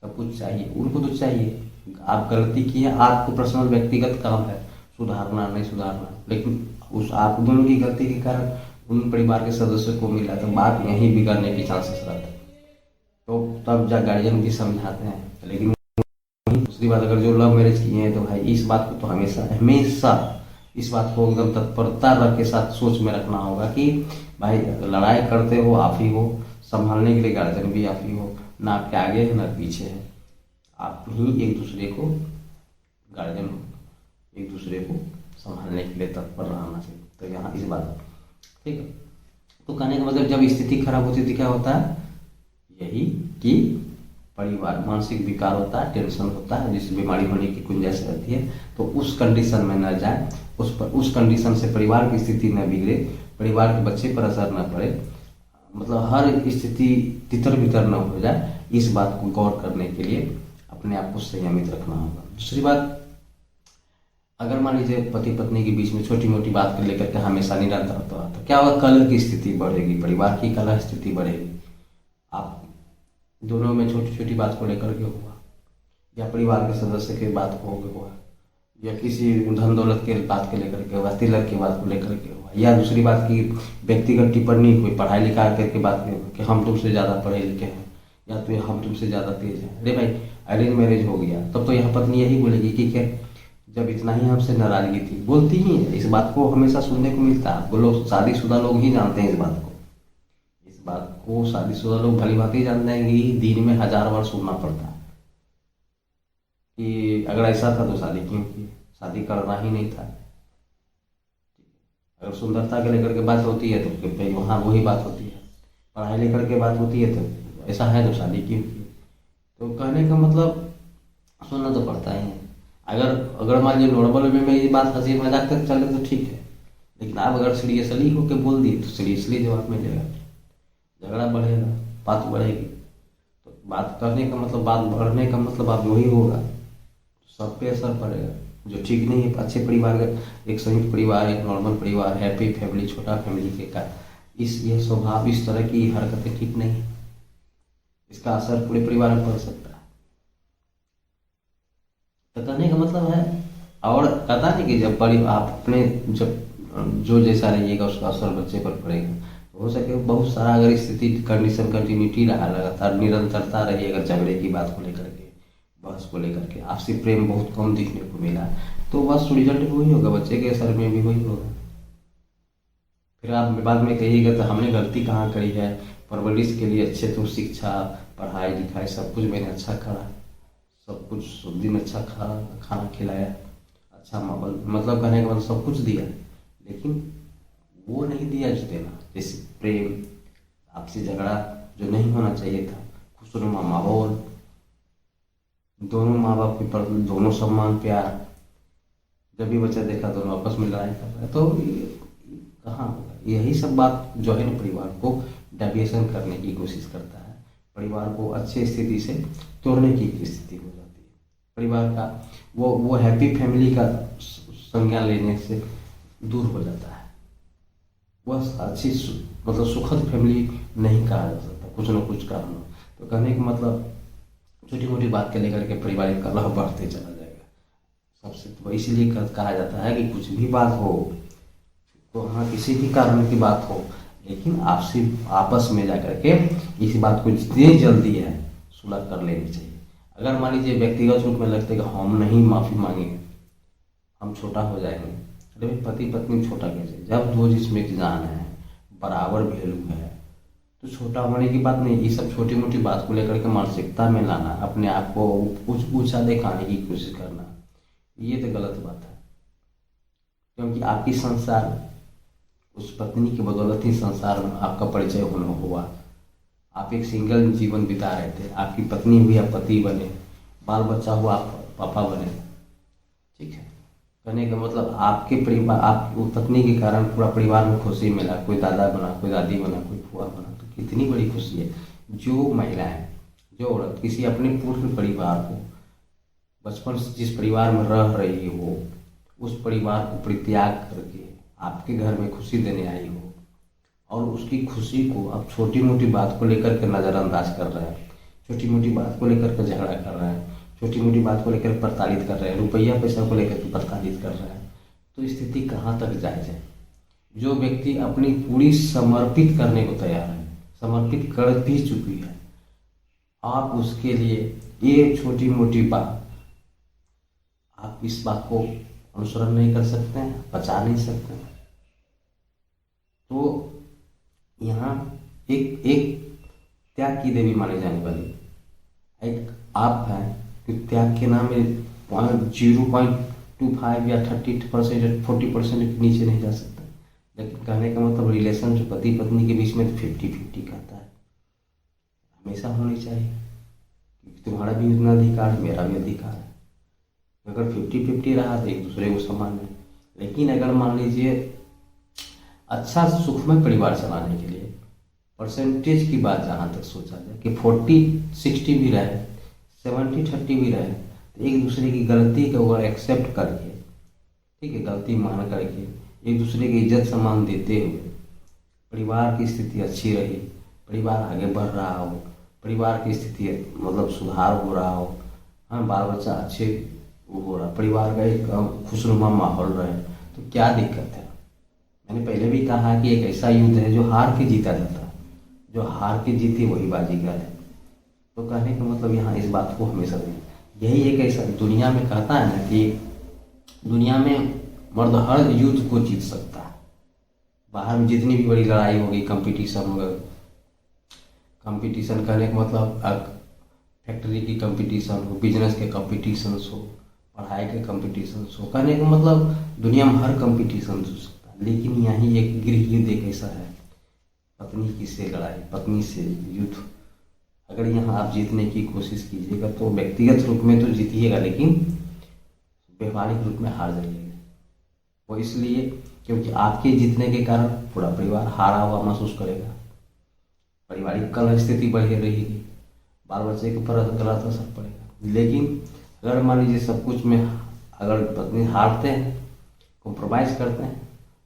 सब कुछ चाहिए, उनको तो चाहिए। आप गलती की है, आपको पर्सनल व्यक्तिगत काम है सुधारना नहीं सुधारना, लेकिन उस आप दोनों की गलती के कारण उन परिवार के सदस्यों को मिला तो बात यहीं बिगड़ने की चांसेस रहता है। तो तब जा गार्जियन भी समझाते हैं। लेकिन दूसरी बात, अगर जो लव मैरिज किए हैं तो भाई इस बात को तो हमेशा हमेशा इस बात को एकदम तत्परता रख के साथ सोच में रखना होगा कि भाई लड़ाई करते हो आप ही हो, संभालने के लिए गार्जियन भी आप ही हो, ना आपके आगे है ना पीछे है, आप ही एक दूसरे को गार्जियन हो, एक दूसरे को संभालने के लिए तत्पर रहना चाहिए। तो यहाँ इस बात, ठीक है। तो कहने का मतलब जब स्थिति खराब होती है तो क्या होता है, यही कि परिवार मानसिक विकार होता है, टेंशन होता है, जिससे बीमारी होने की गुंजाइश रहती है। तो उस कंडीशन में न जाए, उस कंडीशन से परिवार की स्थिति न बिगड़े, परिवार के बच्चे पर असर न पड़े, मतलब हर स्थिति तितर बितर न हो जाए, इस बात को गौर करने के लिए अपने आप को संयमित रखना होगा। दूसरी बात, अगर मान लीजिए पति पत्नी के बीच में छोटी मोटी बात को लेकर के हमेशा निरंतर होता है तो क्या होगा, कलह की स्थिति बढ़ेगी, परिवार की कलह स्थिति बढ़ेगी। आप दोनों में छोटी छोटी बात को लेकर के हुआ, या परिवार के सदस्य के बात को हुआ, या किसी धन दौलत के बात के लेकर के हुआ, तिलक की बात को लेकर के हुआ, या दूसरी बात की व्यक्तिगत टिप्पणी, कोई पढ़ाई लिखा करके बात कि हम तुमसे ज़्यादा पढ़े लिखे हैं, या तो हम तुमसे ज़्यादा तेज हैं। अरे भाई अरेंज मैरिज हो गया तब तो यहाँ पत्नी यही बोलेगी कि क्या, जब इतना ही हमसे नाराजगी थी, बोलती ही है। इस बात को हमेशा सुनने को मिलता है। वो लोग शादीशुदा लोग ही जानते हैं इस बात को, इस बात को शादीशुदा लोग भली भांति जानते हैं कि दिन में 1000 बार सुनना पड़ता है कि अगर ऐसा था तो शादी क्यों की, शादी करना ही नहीं था। अगर सुंदरता के लेकर के बात होती है तो फिर वहाँ वही बात होती है, पढ़ाई लेकर के बात होती है तो ऐसा है तो शादी क्यों की। तो कहने का मतलब सुनना तो पड़ता ही है। अगर मान लीजिए नॉर्मल वे में ये बात हंसी मजाक तक चले तो ठीक है, लेकिन आप अगर सीरियसली होकर बोल दिए तो सीरियसली जवाब मिलेगा, झगड़ा बढ़ेगा, बात बढ़ेगी। तो बात करने का मतलब, बात बढ़ने का मतलब आप वही होगा, सब पे असर पड़ेगा। जो ठीक नहीं है, अच्छे परिवार का, एक संयुक्त परिवार, एक नॉर्मल परिवार, हैप्पी फैमिली, छोटा फैमिली के का ये स्वभाव, इस तरह की हरकतें ठीक नहीं है, इसका असर पूरे परिवार में पड़ सकता है। तो कहने का मतलब है, और कहता नहीं कि जब आप अपने जब जो जैसा रहिएगा उसका असर बच्चे पर पड़ेगा। हो सके बहुत सारा अगर स्थिति कंडीशन कंटिन्यूटी रहा, लगातार निरंतरता रही, अगर झगड़े की बात को लेकर के, बहस को लेकर के, आपसी प्रेम बहुत कम देखने को मिला, तो बस रिजल्ट वही होगा, बच्चे के असर में भी वही होगा। फिर आप बाद में कहिएगा तो हमने गलती कहाँ करी है, परवरिश के लिए अच्छे तो शिक्षा, पढ़ाई लिखाई सब कुछ मैंने अच्छा करा, सब कुछ सब दिन अच्छा खाना खिलाया, अच्छा माहौल, मतलब कहने का मतलब सब कुछ दिया, लेकिन वो नहीं दिया जो देना, जैसे प्रेम, आपसी झगड़ा जो नहीं होना चाहिए था, खुशनुमा माहौल, दोनों माँ बाप के प्रति दोनों सम्मान प्यार, जब भी बच्चा देखा दोनों आपस में लड़ाई कर रहा है तो कहाँ होगा। यही सब बात जो है ना परिवार को डेविएशन करने की कोशिश करता है, परिवार को अच्छी स्थिति से तोड़ने की स्थिति हो जाती है। परिवार का वो हैप्पी फैमिली का संज्ञान लेने से दूर हो जाता है, वह अच्छी मतलब सुखद फैमिली नहीं कहा जा सकता, कुछ न कुछ कारण हो। तो कहने का मतलब छोटी मोटी बात के लेकर के पारिवारिक कलह बढ़ते चला जाएगा। सबसे तो इसीलिए कहा जाता है कि कुछ भी बात हो तो हाँ किसी भी कारण की बात हो, लेकिन आपसी आपस में जाकर के इसी बात को जितनी जल्दी है सुलह कर लेनी चाहिए। अगर मान लीजिए व्यक्तिगत रूप में लगता है कि हम नहीं माफ़ी मांगेंगे, हम छोटा हो जाएंगे, अरे भाई पति पत्नी छोटा कैसे, जब दो जिसमें एक जान है, बराबर वैल्यू है, तो छोटा होने की बात नहीं। ये सब छोटी मोटी बात को लेकर के मानसिकता में लाना, अपने आप को ऊंचा दिखाने की कोशिश करना, ये तो गलत बात है। क्योंकि आपकी संसार, उस पत्नी की बदौलत ही संसार में आपका परिचय होना हुआ। आप एक सिंगल जीवन बिता रहे थे, आपकी पत्नी हुई, आप पति बने, बाल बच्चा हुआ, आप पापा बने, ठीक है। कहने का मतलब आपके परिवार, आप पत्नी के कारण पूरा परिवार में खुशी मिला, कोई दादा बना, कोई दादी बना, कोई फुआ बना, तो कितनी बड़ी खुशी है। जो महिलाएं, जो औरत किसी अपने पूर्ण परिवार को, बचपन से जिस परिवार में रह रही हो, उस परिवार को परित्याग करके आपके घर में खुशी देने आई हो, और उसकी खुशी को आप छोटी मोटी बात को लेकर के नज़रअंदाज कर रहे हैं, छोटी मोटी बात को लेकर के झगड़ा कर रहा है, छोटी मोटी बात को लेकर प्रताड़ित कर रहे हैं, रुपया पैसा को लेकर के प्रताड़ित कर रहा है, तो स्थिति कहाँ तक जायज है। जो व्यक्ति अपनी पूरी समर्पित करने को तैयार है, समर्पित कर भी चुकी है, आप उसके लिए ये छोटी मोटी बात, आप इस बात को अनुसरण नहीं कर सकते हैं, बचा नहीं सकते हैं। तो यहाँ एक एक त्याग की देवी मानी जाने वाली एक आप हैं कि त्याग के नाम में 0.25 या 30% 40% नीचे नहीं जा सकता। लेकिन कहने का मतलब रिलेशन जो पति पत्नी के बीच में 50-50 कहता है, हमेशा होनी चाहिए, क्योंकि तुम्हारा भी उतना अधिकार है, मेरा भी अधिकार है। अगर 50-50 रहा तो एक दूसरे को समान है। लेकिन अगर मान लीजिए अच्छा सुखमय परिवार चलाने के लिए परसेंटेज की बात जहाँ तक सोचा जाए कि 40-60 भी रहे, 70-30 भी रहे, तो एक दूसरे की गलती को अगर एक्सेप्ट करके, ठीक है, गलती मान करके एक दूसरे की इज्जत सम्मान देते हुए परिवार की स्थिति अच्छी रही, परिवार आगे बढ़ रहा हो, परिवार की स्थिति मतलब सुधार हो रहा हो, हाँ, बाल बच्चा अच्छे वो हो रहा, परिवार का एक खुशनुमा माहौल रहे, तो क्या दिक्कत है। मैंने पहले भी कहा कि एक ऐसा युद्ध है जो हार के जीता जाता है, जो हार के जीते वही बाजीगर है। तो कहने का मतलब यहाँ इस बात को हमेशा यही एक ऐसा दुनिया में कहता है ना कि दुनिया में मर्द हर युद्ध को जीत सकता है। बाहर में जितनी भी बड़ी लड़ाई होगी, कंपटीशन होगा, कंपटीशन कहने का मतलब फैक्ट्री की कंपटीशन हो, बिजनेस के कंपटीशन हो, पढ़ाई के कंपटीशन हो, कहने का मतलब दुनिया में हर कंपटीशन हो सकता है। लेकिन यहीं एक गृह युद्ध एक ऐसा है, पत्नी की से लड़ाई, पत्नी से युद्ध। अगर यहाँ आप जीतने की कोशिश कीजिएगा तो व्यक्तिगत रूप में तो जीतिएगा, लेकिन व्यवहारिक रूप में हार जाइएगा। वो इसलिए क्योंकि आपके जीतने के कारण पूरा परिवार हारा हुआ महसूस करेगा, पारिवारिक कलह स्थिति बढ़ी रहेगी, बाल बच्चे के ऊपर गलत असर पड़ेगा। लेकिन अगर मान लीजिए सब कुछ में अगर पत्नी हारते हैं, कॉम्प्रोमाइज़ करते हैं,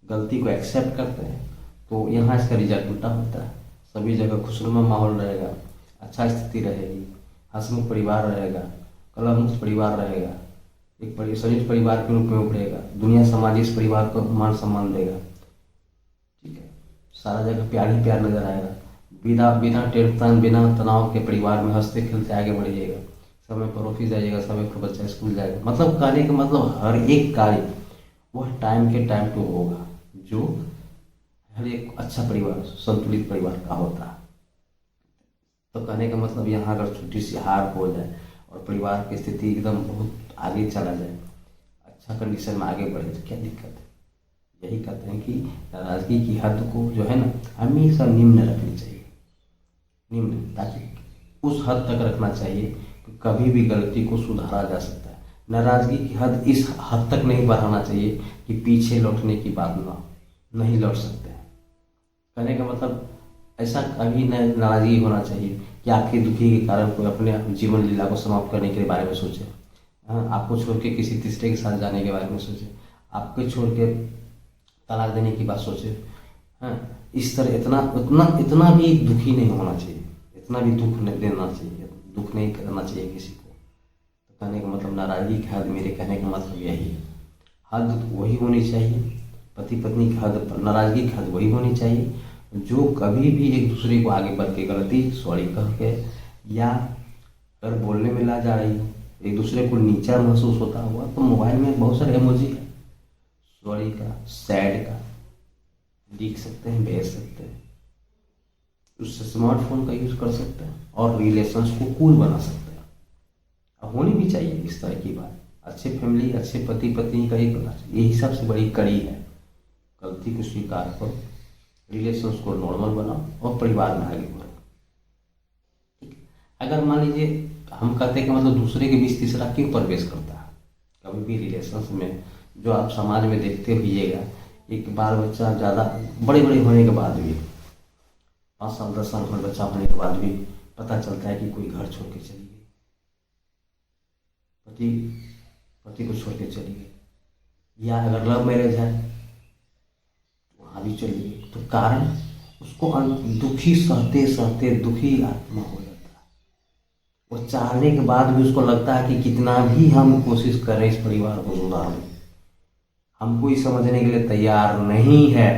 गलती को एक्सेप्ट करते हैं, तो यहाँ इसका रिजल्ट उल्टा होता है। सभी जगह खुशनुमा माहौल रहेगा, अच्छा स्थिति रहेगी, हंसमुख परिवार रहेगा, कलह मुक्त परिवार रहेगा, एक संयुक्त परिवार के रूप में उभरेगा, दुनिया समाज इस परिवार को मान सम्मान देगा, ठीक है, सारा जगह प्यार ही प्यार नजर आएगा, बिना बिना टेंशन बिना तनाव के परिवार में हंसते खेलते आगे बढ़िएगा, समय पर ऑफिस जाइएगा, समय पर बच्चा स्कूल जाएगा। मतलब कहने का मतलब हर एक कार्य वह टाइम के टाइम पे होगा, जो हर एक अच्छा परिवार संतुलित परिवार का होता है। तो कहने का मतलब यहाँ अगर छोटी सी हार हो जाए और परिवार की स्थिति एकदम बहुत आगे चला जाए, अच्छा कंडीशन में आगे बढ़े, तो क्या दिक्कत है। यही कहते हैं कि नाराजगी की हद को जो है ना हमेशा निम्न रखनी चाहिए, निम्न, ताकि उस हद तक रखना चाहिए कि कभी भी गलती को सुधारा जा सकता है। नाराजगी की हद इस हद तक नहीं बढ़ाना चाहिए कि पीछे लौटने की बात नहीं लौट सकते हैं। कहने का मतलब ऐसा कभी नाराजगी होना चाहिए कि आपके दुखी के कारण कोई अपने जीवन लीला को समाप्त करने के बारे में सोचे, आपको छोड़ के किसी तीसरे के साथ जाने के बारे में सोचे, आपको छोड़ के तलाक देने की बात सोचे। हाँ, इस तरह इतना भी दुखी नहीं होना चाहिए, इतना भी दुख नहीं देना चाहिए, दुख नहीं करना चाहिए किसी को। तो कहने का मतलब नाराजगी की हद, मेरे कहने का मतलब यही है, हद वही होनी चाहिए, पति पत्नी की हद पर नाराजगी की हद वही होनी चाहिए जो कभी भी एक दूसरे को आगे बढ़ के गलती सॉरी कह के, या अगर बोलने में ला जा रही हो, एक दूसरे को नीचा महसूस होता हुआ, तो मोबाइल में बहुत सारे इमोजी है, सॉरी का, सैड का, लिख सकते हैं, भेज सकते हैं, उससे स्मार्टफोन का यूज़ कर सकते हैं और रिलेशंस को कूल बना सकते हैं। अब होनी भी चाहिए इस तरह की बात, अच्छे फैमिली, अच्छे पति पत्नी का ही करना चाहिए। यही सबसे बड़ी कड़ी है, गलती को स्वीकार करो, रिलेशंस को नॉर्मल बनाओ और परिवार में आगे बढ़ो। ठीक है, अगर मान लीजिए हम कहते हैं कि मतलब दूसरे के बीच तीसरा क्यों प्रवेश करता है, कभी भी रिलेशंस में जो आप समाज में देखते होइएगा, एक बाल बच्चा ज़्यादा बड़े होने के बाद भी, 5 साल 10 साल का बच्चा होने के बाद भी पता चलता है कि कोई घर छोड़ के चली गई, पति को छोड़ के चली गई, या अगर लव मैरिज है वहाँ भी चली गई, तो कारण उसको दुखी सहते सहते दुखी आत्मा हो जाता है। और चाहने के बाद भी उसको लगता है कि कितना भी हम कोशिश करें इस परिवार को सुधारने, हम कोई समझने के लिए तैयार नहीं है,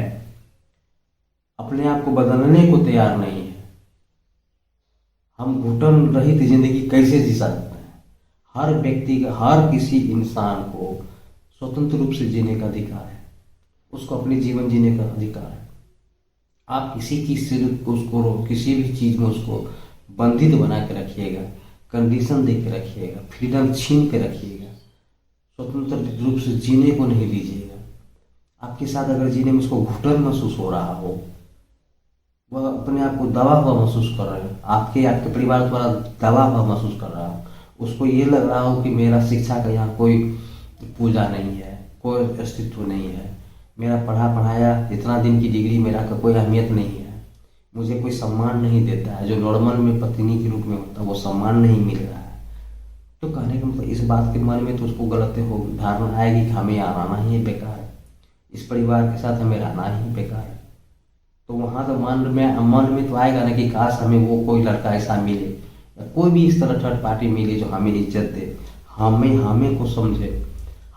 अपने आप को बदलने को तैयार नहीं है। हम घुटन रहित जिंदगी कैसे जी सकते हैं? हर व्यक्ति का, हर किसी इंसान को स्वतंत्र रूप से जीने का अधिकार है, उसको अपने जीवन जीने का अधिकार है। आप किसी चीज से उसको, किसी भी चीज में उसको बंधित बना के रखिएगा, कंडीशन दे के रखिएगा, फ्रीडम छीन के रखिएगा, स्वतंत्र रूप से जीने को नहीं दीजिएगा। आपके साथ अगर जीने में उसको घुटन महसूस हो रहा हो, वह अपने आप को दबा हुआ महसूस कर रहे हो, आपके परिवार द्वारा दबा हुआ महसूस कर रहा हो, उसको ये लग रहा हो कि मेरा शिक्षा का यहाँ कोई पूजा नहीं है, कोई अस्तित्व नहीं है, मेरा पढ़ाया इतना दिन की डिग्री मेरा का कोई अहमियत नहीं है, मुझे कोई सम्मान नहीं देता है, जो नॉर्मल में पत्नी के रूप में होता है वो सम्मान नहीं मिल रहा है। तो कहने का मतलब इस बात के मन में तो उसको गलत हो धारणा आएगी कि हमें यहाँ रहना ही बेकार है, इस परिवार के साथ हमें रहना ही बेकार है। तो वहाँ तो मन में तो आएगा ना कि काश हमें वो कोई लड़का ऐसा मिले या कोई भी इस तरह थर्ड पार्टी मिले जो हमें इज्जत दे, हमें को समझे,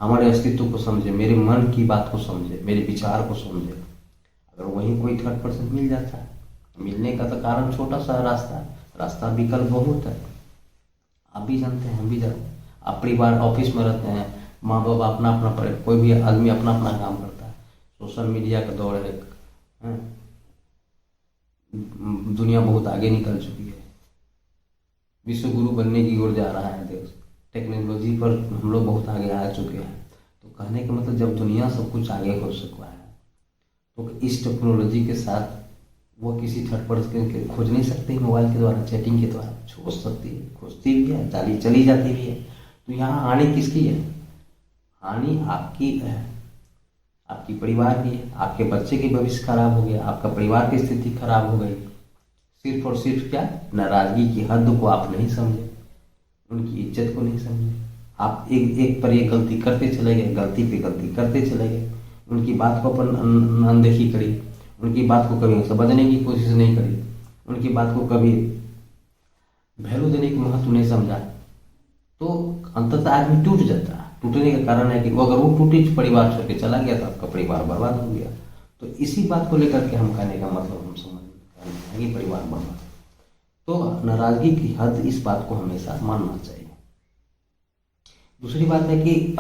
हमारे अस्तित्व को समझे, मेरे मन की बात को समझे, मेरे विचार को समझे। अगर वहीं कोई थर्ड पर्सन मिल जाता है, मिलने का तो कारण छोटा सा रास्ता विकल्प बहुत है। आप भी जानते हैं, हम भी जानते हैं। आप परिवार ऑफिस में रहते हैं, माँ बाप अपना अपना, कोई भी आदमी अपना अपना काम करता है, सोशल मीडिया का दौर है, दुनिया बहुत आगे निकल चुकी है, विश्व गुरु बनने की ओर जा रहा है देश, टेक्नोलॉजी पर हम लोग बहुत आगे आ चुके हैं। तो कहने का मतलब जब दुनिया सब कुछ आगे हो चुका है तो इस टेक्नोलॉजी के साथ वो किसी थर्ड पर्सन के खोज नहीं सकते, मोबाइल के द्वारा, चैटिंग के द्वारा खोज सकती है, खोजती भी है, चली जाती भी है। तो यहाँ हानि किसकी है? हानि आपकी है, आपकी परिवार की है। आपके बच्चे की भविष्य खराब हो गया, आपका परिवार की स्थिति खराब हो गई, सिर्फ और सिर्फ क्या, नाराजगी की हद को आप नहीं समझे, उनकी इज्जत को नहीं समझे। आप एक पर एक गलती करते चले गए, गलती पे गलती करते चले गए, उनकी बात को अपन अनदेखी करी, उनकी बात को कभी समझने की कोशिश नहीं करी, उनकी बात को कभी वैल्यू देने की महत्व नहीं समझा, तो अंततः आदमी टूट जाता है। टूटने का कारण है कि वो अगर वो टूटे परिवार छोड़ के चला गया तो आपका परिवार बर्बाद हो गया। तो इसी बात को लेकर के हम कहने का मतलब हम समझ कि परिवार बर्बाद। तो नाराजगी की हद, इस बात को हमेशा मानना चाहिए। दूसरी बात है कि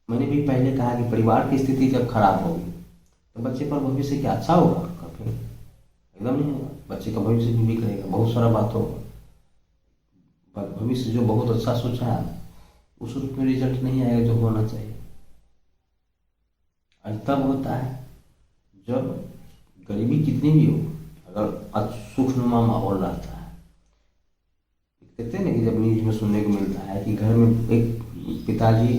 मैंने भी पहले कहा कि परिवार की स्थिति जब खराब होगी तो बच्चे पर भविष्य क्या अच्छा होगा? फिर एकदम नहीं होगा, बच्चे का भविष्य भी बिगड़ेगा, बहुत सारा बात होगा। भविष्य जो बहुत अच्छा सोचा है उस रूप में रिजल्ट नहीं आएगा जो होना चाहिए। आज तब होता है जब गरीबी कितनी भी हो, अगर सुखनुमा माहौल रहता है। कहते हैं ना कि जब न्यूज में सुनने को मिलता है कि घर में एक पिताजी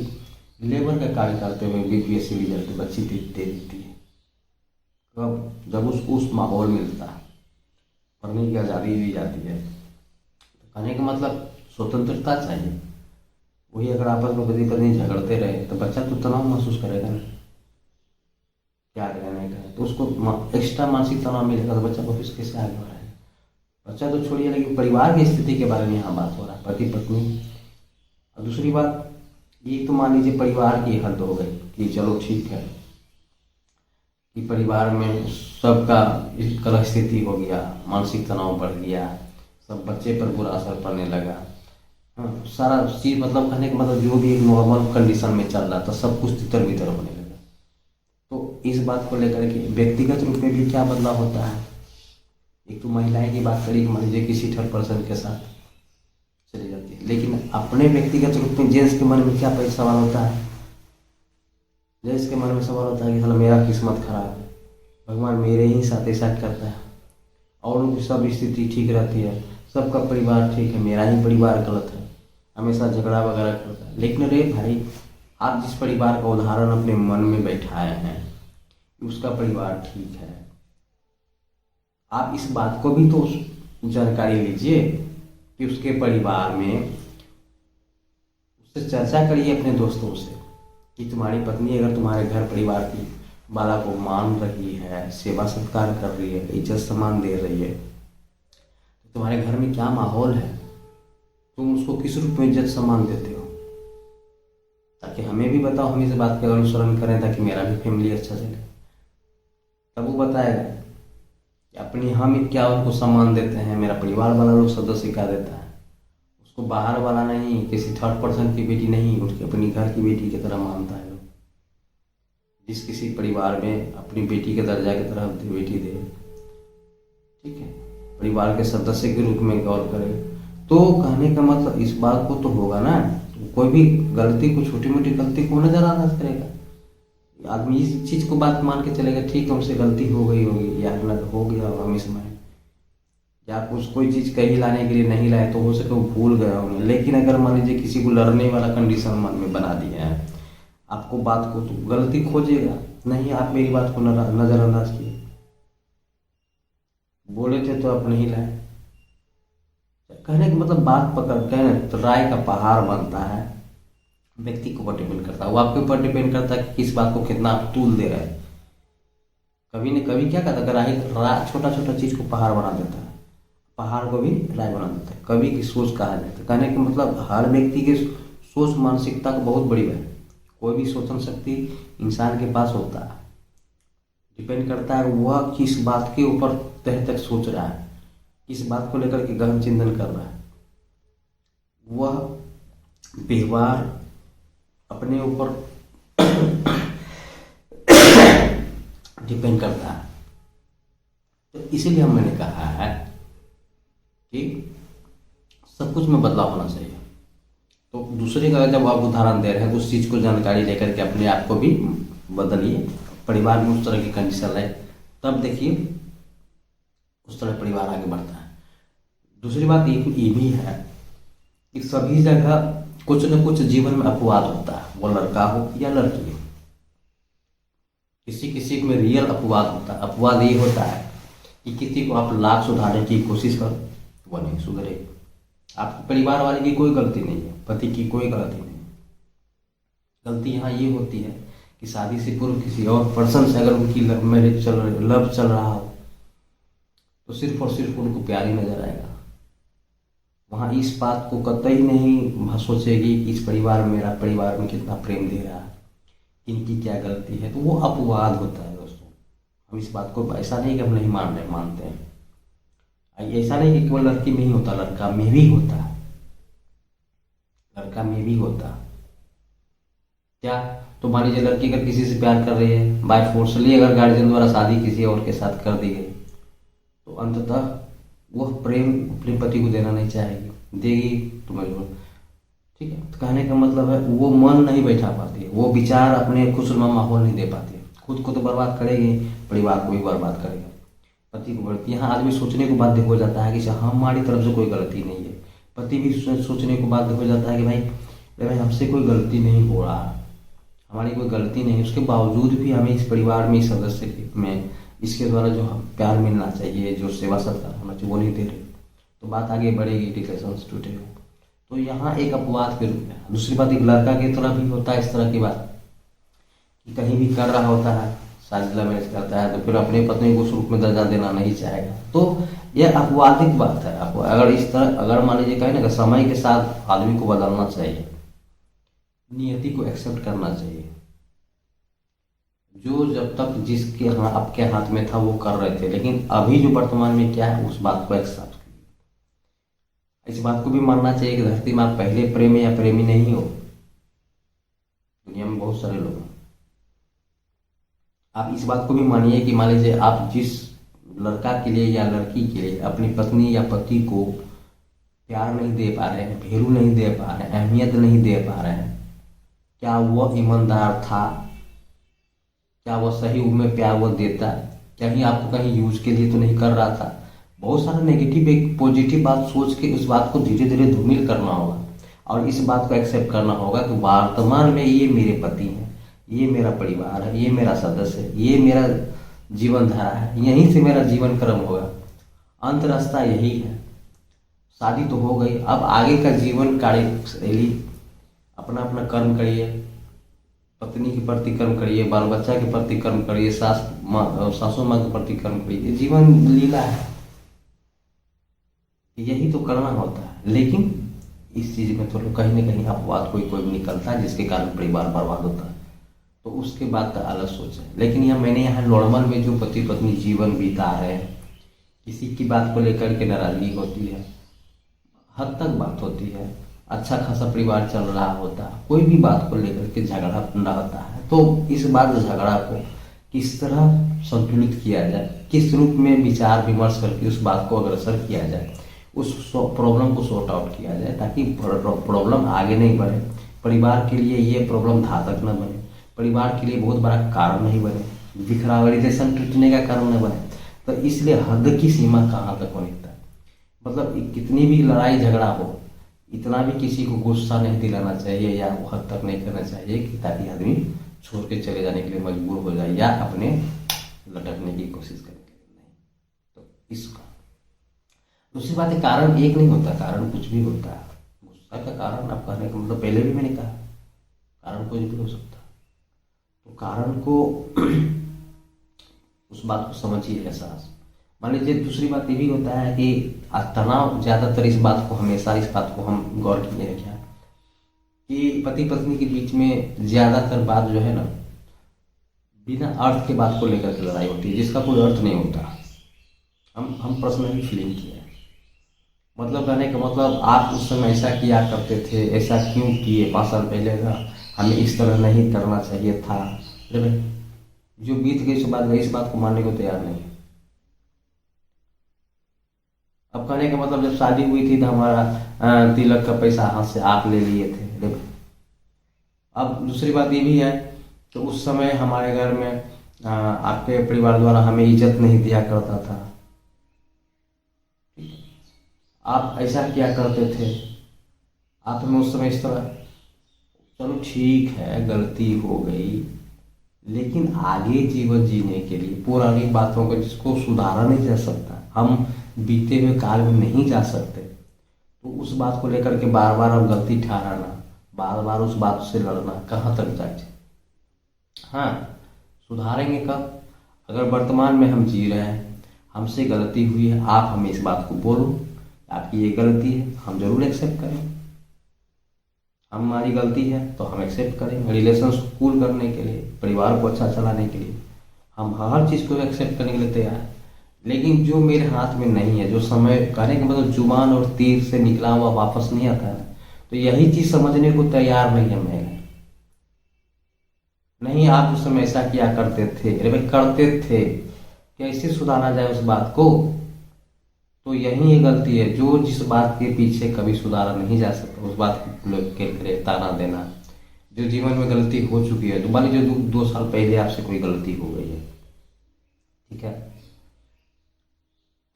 लेबर का कार्य करते हुए बीपीएससी रिजल्ट बच्ची दे देती है, तब जब उसको उस माहौल मिलता है, पढ़ने की आज़ादी दी जाती है, तो कहने का मतलब स्वतंत्रता चाहिए। वही अगर आपस में पति पत्नी झगड़ते रहे तो बच्चा तो तनाव महसूस करेगा ना, क्या कहने का है, तो उसको एक्स्ट्रा मानसिक तनाव मिलेगा, तो बच्चा भविष्य कैसे आगे बढ़ाएगा? बच्चा तो छोड़िए, लेकिन परिवार की स्थिति के बारे में यहाँ बात हो रहा है, पति पत्नी। और दूसरी बात ये तो मान लीजिए परिवार की हद हो गई कि चलो ठीक है कि परिवार में सबका इस तरह स्थिति हो गया, मानसिक तनाव बढ़ गया, सब बच्चे पर बुरा असर पड़ने लगा, सारा चीज़ मतलब कहने का मतलब जो भी एक नॉर्मल कंडीशन में चल रहा था सब कुछ तितर बितर होने लगा। तो इस बात को लेकर के व्यक्तिगत रूप में भी क्या बदलाव होता है? एक तो महिलाएं की बात करी, मान लीजिए किसी थर्ड पर्सन के साथ चली जाती है, लेकिन अपने व्यक्तिगत रूप में जेंट्स के मन में क्या सवाल होता है? जेंट्स के मन में सवाल होता है कि साला मेरा किस्मत खराब है, भगवान मेरे ही साथ ऐसा करता है, और उनकी सब स्थिति ठीक रहती है, सबका परिवार ठीक है, मेरा ही परिवार गलत है, हमेशा झगड़ा वगैरह करता है। लेकिन अरे भाई, आप जिस परिवार का उदाहरण अपने मन में बैठाए हैं उसका परिवार ठीक है, आप इस बात को भी तो जानकारी लीजिए कि उसके परिवार में, उससे चर्चा करिए अपने दोस्तों से कि तुम्हारी पत्नी अगर तुम्हारे घर परिवार की बाला को मान रही है, सेवा सत्कार कर रही है, इज्जत सम्मान दे रही है, तुम्हारे घर में क्या माहौल है, तुम उसको किस रूप में इज्जत सम्मान देते हो, ताकि हमें भी बताओ, हम इस बात का अनुसरण करें ताकि मेरा भी फैमिली अच्छा चले। तब वो बताएगा कि अपनी हम क्या उनको सम्मान देते हैं, मेरा परिवार वाला लोग सदस्य क्या देता है, उसको बाहर वाला नहीं, किसी थर्ड पर्सन की बेटी नहीं, उसकी अपनी घर की बेटी की तरह मानता है लोग। जिस किसी परिवार में अपनी बेटी के दर्जा की तरह बेटी दे, ठीक है, परिवार के सदस्य के रूप में गौर करे, तो कहने का मतलब इस बात को तो होगा ना, कोई भी गलती को, छोटी मोटी गलती को नजरअंदाज करेगा। आदमी इस चीज को बात मान के चलेगा, ठीक है हमसे गलती हो गई होगी, या हो गया होगा मिस में, या कुछ कोई चीज कहीं लाने के लिए नहीं लाए तो हो सके वो भूल गए होंगे। लेकिन अगर मान लीजिए किसी को लड़ने वाला कंडीशन मन में बना दिया है, आपको बात को, तो गलती खोजेगा नहीं, आप मेरी बात को नजरअंदाज किए, बोले थे तो आप नहीं लाए। कहने का मतलब बात पकड़ के तो राय का पहाड़ बनता है, व्यक्ति के ऊपर डिपेंड करता है, वो आपके ऊपर डिपेंड करता है कि किस बात को कितना आप तूल दे रहे हैं। कभी न कभी क्या कहता है, राय छोटा छोटा चीज को पहाड़ बना देता है, पहाड़ को भी राय बना देता है। कवि की सोच कहा जाता है, कहने का मतलब हर व्यक्ति की सोच मानसिकता को बहुत बड़ी है, कोई भी सोचन शक्ति इंसान के पास होता है, डिपेंड करता है वह किस बात के ऊपर तह तक सोच रहा है, किस बात को लेकर के गहन चिंतन कर रहा है। वह व्यवहार अपने ऊपर डिपेंड करता है। तो इसीलिए हमने कहा है कि सब कुछ में बदलाव होना चाहिए। तो दूसरे का जब आप उदाहरण दे रहे हैं तो उस चीज को जानकारी लेकर के अपने आप को भी बदलिए, परिवार में उस तरह की कंडीशन लाए, तब देखिए उस तरह परिवार आगे बढ़ता है। दूसरी बात ये भी है कि सभी जगह कुछ न कुछ जीवन में अपवाद होता है, वो लड़का हो या लड़की हो, किसी किसी में रियल अपवाद होता है। अपवाद ये होता है कि किसी को आप लाख सुधारने की कोशिश करो, वो नहीं सुधरेगा। आपके परिवार वाले की कोई गलती नहीं है, पति की कोई गलती नहीं है। गलती यहाँ ये होती है कि शादी से पूर्व किसी और पर्सन से अगर उनकी लव मैरिज लव चल रहा हो तो सिर्फ और सिर्फ उनको प्यार ही नजर आएगा। वहाँ इस बात को कतई नहीं सोचेगी कि इस परिवार में, मेरा परिवार में कितना प्रेम दे रहा है, इनकी क्या गलती है। तो वो अपवाद होता है दोस्तों। हम इस बात को ऐसा नहीं कि हम नहीं मानते हैं, ऐसा नहीं कि केवल लड़की में ही होता, लड़का में भी होता है, लड़का में भी होता क्या। तो मान लीजिए लड़की अगर किसी से प्यार कर रही है, बाय फोर्सली अगर गार्जियन द्वारा शादी किसी और के साथ कर दी गई, तो अंततः वह प्रेम अपने पति को देना नहीं चाहेगी, देगी तो मजबूर, ठीक है। तो कहने का मतलब है वो मन नहीं बैठा पाती है, वो विचार अपने खुशनुमा माहौल नहीं दे पाती है, खुद को तो बर्बाद करेगी, परिवार को भी बर्बाद करेगा, पति को बढ़ती। यहाँ आदमी सोचने को बाध्य हो जाता है कि हमारी तरफ से कोई गलती नहीं है, पति भी सोचने को बाध्य हो जाता है कि भाई हमसे कोई गलती नहीं हो रहा, हमारी कोई गलती नहीं, उसके बावजूद भी हमें इस परिवार में, इस सदस्य में इसके द्वारा जो प्यार मिलना चाहिए, जो सेवा सत्कार होना चाहिए, वो नहीं दे रहे, तो बात आगे बढ़ेगी, रिलेशंस टूटेगा। तो यहाँ एक अपवाद के रूप में। दूसरी बात, एक लड़का की तरह भी होता है इस तरह की बात कि कहीं भी कर रहा होता है, शादी लव मैरिज करता है, तो फिर अपने पत्नी को उस रूप में दर्जा देना नहीं चाहेगा। तो यह अपवादिक बात है। आपको अगर इस तरह, अगर मान लीजिए कहें ना, समय के साथ आदमी को बदलना चाहिए, नियति को एक्सेप्ट करना चाहिए। जो जब तक जिसके आपके हाथ में था वो कर रहे थे, लेकिन अभी जो वर्तमान में क्या है उस बात को एक्सेप्ट कीजिए। इस बात को भी मानना चाहिए कि धरती में आप पहले प्रेमी या प्रेमी नहीं हो, दुनिया में बहुत सारे लोग हैं। आप इस बात को भी मानिए कि मान लीजिए आप जिस लड़का के लिए या लड़की के लिए अपनी पत्नी या पति को प्यार नहीं दे पा रहे हैं, वैल्यू नहीं दे पा रहे हैं, अहमियत नहीं दे पा रहे हैं, क्या वह ईमानदार था? क्या वह सही में प्यार वो देता? कहीं आपको कहीं यूज के लिए तो नहीं कर रहा था? बहुत सारा नेगेटिव, एक पॉजिटिव बात सोच के उस बात को धीरे धीरे धूमिल करना होगा और इस बात को एक्सेप्ट करना होगा कि वर्तमान में ये मेरे पति हैं, ये मेरा परिवार है, ये मेरा सदस्य है, ये मेरा जीवन धारा है, यहीं से मेरा जीवन क्रम होगा, अंत रास्ता यही है। शादी तो हो गई, अब आगे का जीवन कार्यशैली अपना अपना कर्म करिए, पत्नी के प्रति कर्म करिए, बाल बच्चा के प्रति कर्म करिए, सासू माँ के प्रति कर्म करिए। जीवन लीला है, यही तो करना होता है। लेकिन इस चीज़ में तो कहीं ना कहीं अपवाद कोई कोई भी निकलता है जिसके कारण परिवार बर्बाद होता है, तो उसके बाद का अलग सोच है। लेकिन यह मैंने यहाँ नॉर्मल में जो पति पत्नी जीवन बिता रहे हैं, किसी की बात को लेकर के नाराजगी होती है, हद तक बात होती है, अच्छा खासा परिवार चल रहा होता है, कोई भी बात को लेकर के झगड़ा फंडा होता है, तो इस बात झगड़ा को किस तरह संतुलित किया जाए, किस रूप में विचार विमर्श करके उस बात को अग्रसर किया जाए, उस प्रॉब्लम को सॉर्ट आउट किया जाए, ताकि प्रॉब्लम आगे नहीं बढ़े, परिवार के लिए ये प्रॉब्लम घातक न बने, परिवार के लिए बहुत बड़ा कारण नहीं बने, बिखराव रिलेशन टूटने का कारण न बने। तो इसलिए हद की सीमा कहाँ तक होनी चाहिए, मतलब कितनी भी लड़ाई झगड़ा हो, इतना भी किसी को गुस्सा नहीं दिलाना चाहिए या वो हद तक नहीं करना चाहिए कि ताकि आदमी छोड़ के चले जाने के लिए मजबूर हो जाए या अपने लटकने की कोशिश करने के लिए नहीं। तो इसका दूसरी बात है, कारण एक नहीं होता, कारण कुछ भी होता है। गुस्सा का कारण आप कहने का मतलब पहले भी मैंने कहा, कारण कुछ भी हो सकता है। तो कारण को उस बात को समझिए, एहसास। मान लीजिए दूसरी बात ये भी होता है कि तनाव, ज़्यादातर इस बात को हमेशा इस बात को हम गौर किए हैं क्या कि पति पत्नी के बीच में ज़्यादातर बात जो है ना, बिना अर्थ के बात को लेकर के लड़ाई होती है, जिसका कोई अर्थ नहीं होता। हम पर्सनली फीलिंग किया है, मतलब कहने का मतलब आप उस समय ऐसा किया करते थे, ऐसा क्यों किए, 5 साल पहले का हमें इस तरह नहीं करना चाहिए था। अरे जो बीत गई इस बात, इस बात को मानने को तैयार नहीं। अब कहने का मतलब जब शादी हुई थी तो हमारा तिलक का पैसा हाथ से आप ले लिए थे। अब दूसरी बात ये भी है तो उस समय हमारे घर में आपके परिवार द्वारा हमें इज्जत नहीं दिया करता था, आप ऐसा किया करते थे, आप हमें उस समय इस तरह। चलो ठीक है, गलती हो गई, लेकिन आगे जीवन जीने के लिए पुरानी बातों को जिसको सुधारा नहीं जा सकता, हम बीते हुए काल में नहीं जा सकते, तो उस बात को लेकर के बार बार हम गलती ठहराना, बार बार उस बात से लड़ना कहाँ तक जाए। हाँ, सुधारेंगे कब? अगर वर्तमान में हम जी रहे हैं, हमसे गलती हुई है, आप हमें इस बात को बोलो आपकी ये गलती है, हम जरूर एक्सेप्ट करें। हमारी गलती है तो हम एक्सेप्ट करें, रिलेशन कूल करने के लिए, परिवार को अच्छा चलाने के लिए हम हर चीज़ को एक्सेप्ट करने के लिए तैयार हैं। लेकिन जो मेरे हाथ में नहीं है, जो समय कहने का मतलब जुबान और तीर से निकला हुआ वापस नहीं आता है, तो यही चीज़ समझने को तैयार नहीं है मैं। नहीं, आप उस समय ऐसा किया करते थे, अरे भाई करते थे, कैसे सुधारा जाए उस बात को? तो यही ये गलती है, जो जिस बात के पीछे कभी सुधारा नहीं जा सकता उस बात के ताना देना। जो जीवन में गलती हो चुकी है, तो मान लीजिए 2 साल पहले आपसे कोई गलती हो गई है, ठीक है,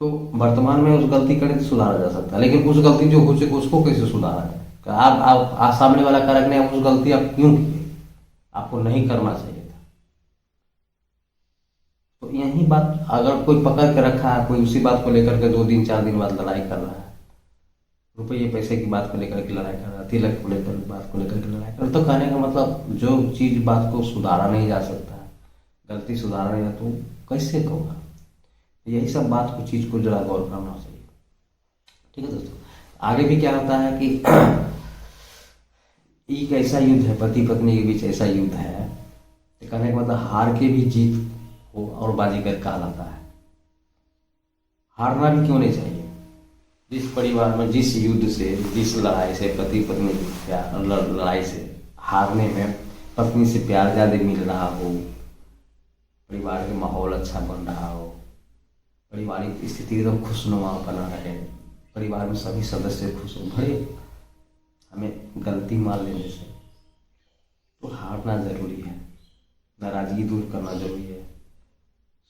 तो वर्तमान में उस गलती करके सुधारा जा सकता है, लेकिन उस गलती जो हो चुकी उसको कैसे सुधारा जाए? आप सामने वाला कारक ने उस गलती आप क्यों की, आपको नहीं करना चाहिए था। तो यही बात अगर कोई पकड़ के रखा है, कोई उसी बात को लेकर के 2 दिन 4 दिन बाद लड़ाई कर रहा है, रुपये पैसे की बात को लेकर के लड़ाई कर रहा है, तिलक को लेकर बात को लेकर के लड़ाई कर रहा है, तो कहने का मतलब जो चीज़ बात को सुधारा नहीं जा सकता, गलती सुधारा नहीं तो कैसे होगा? यही सब बात को चीज़ को जरा गौर करना चाहिए। ठीक है दोस्तों, आगे भी क्या होता है कि एक ऐसा युद्ध है, पति पत्नी के बीच ऐसा युद्ध है, तो कहने का मतलब हार के भी जीत हो और बाजीगर कहलाता है। हारना भी क्यों नहीं चाहिए? जिस परिवार में जिस युद्ध से, जिस लड़ाई से, पति पत्नी की लड़ाई से हारने में पत्नी से प्यार ज़्यादा मिल रहा हो, परिवार के माहौल अच्छा बन रहा हो, पारिवारिक स्थिति एकदम खुशनुमा बना रहे, परिवार में सभी सदस्य खुश हो, भले हमें गलती मान लेने से तो हारना जरूरी है, नाराजगी दूर करना जरूरी है,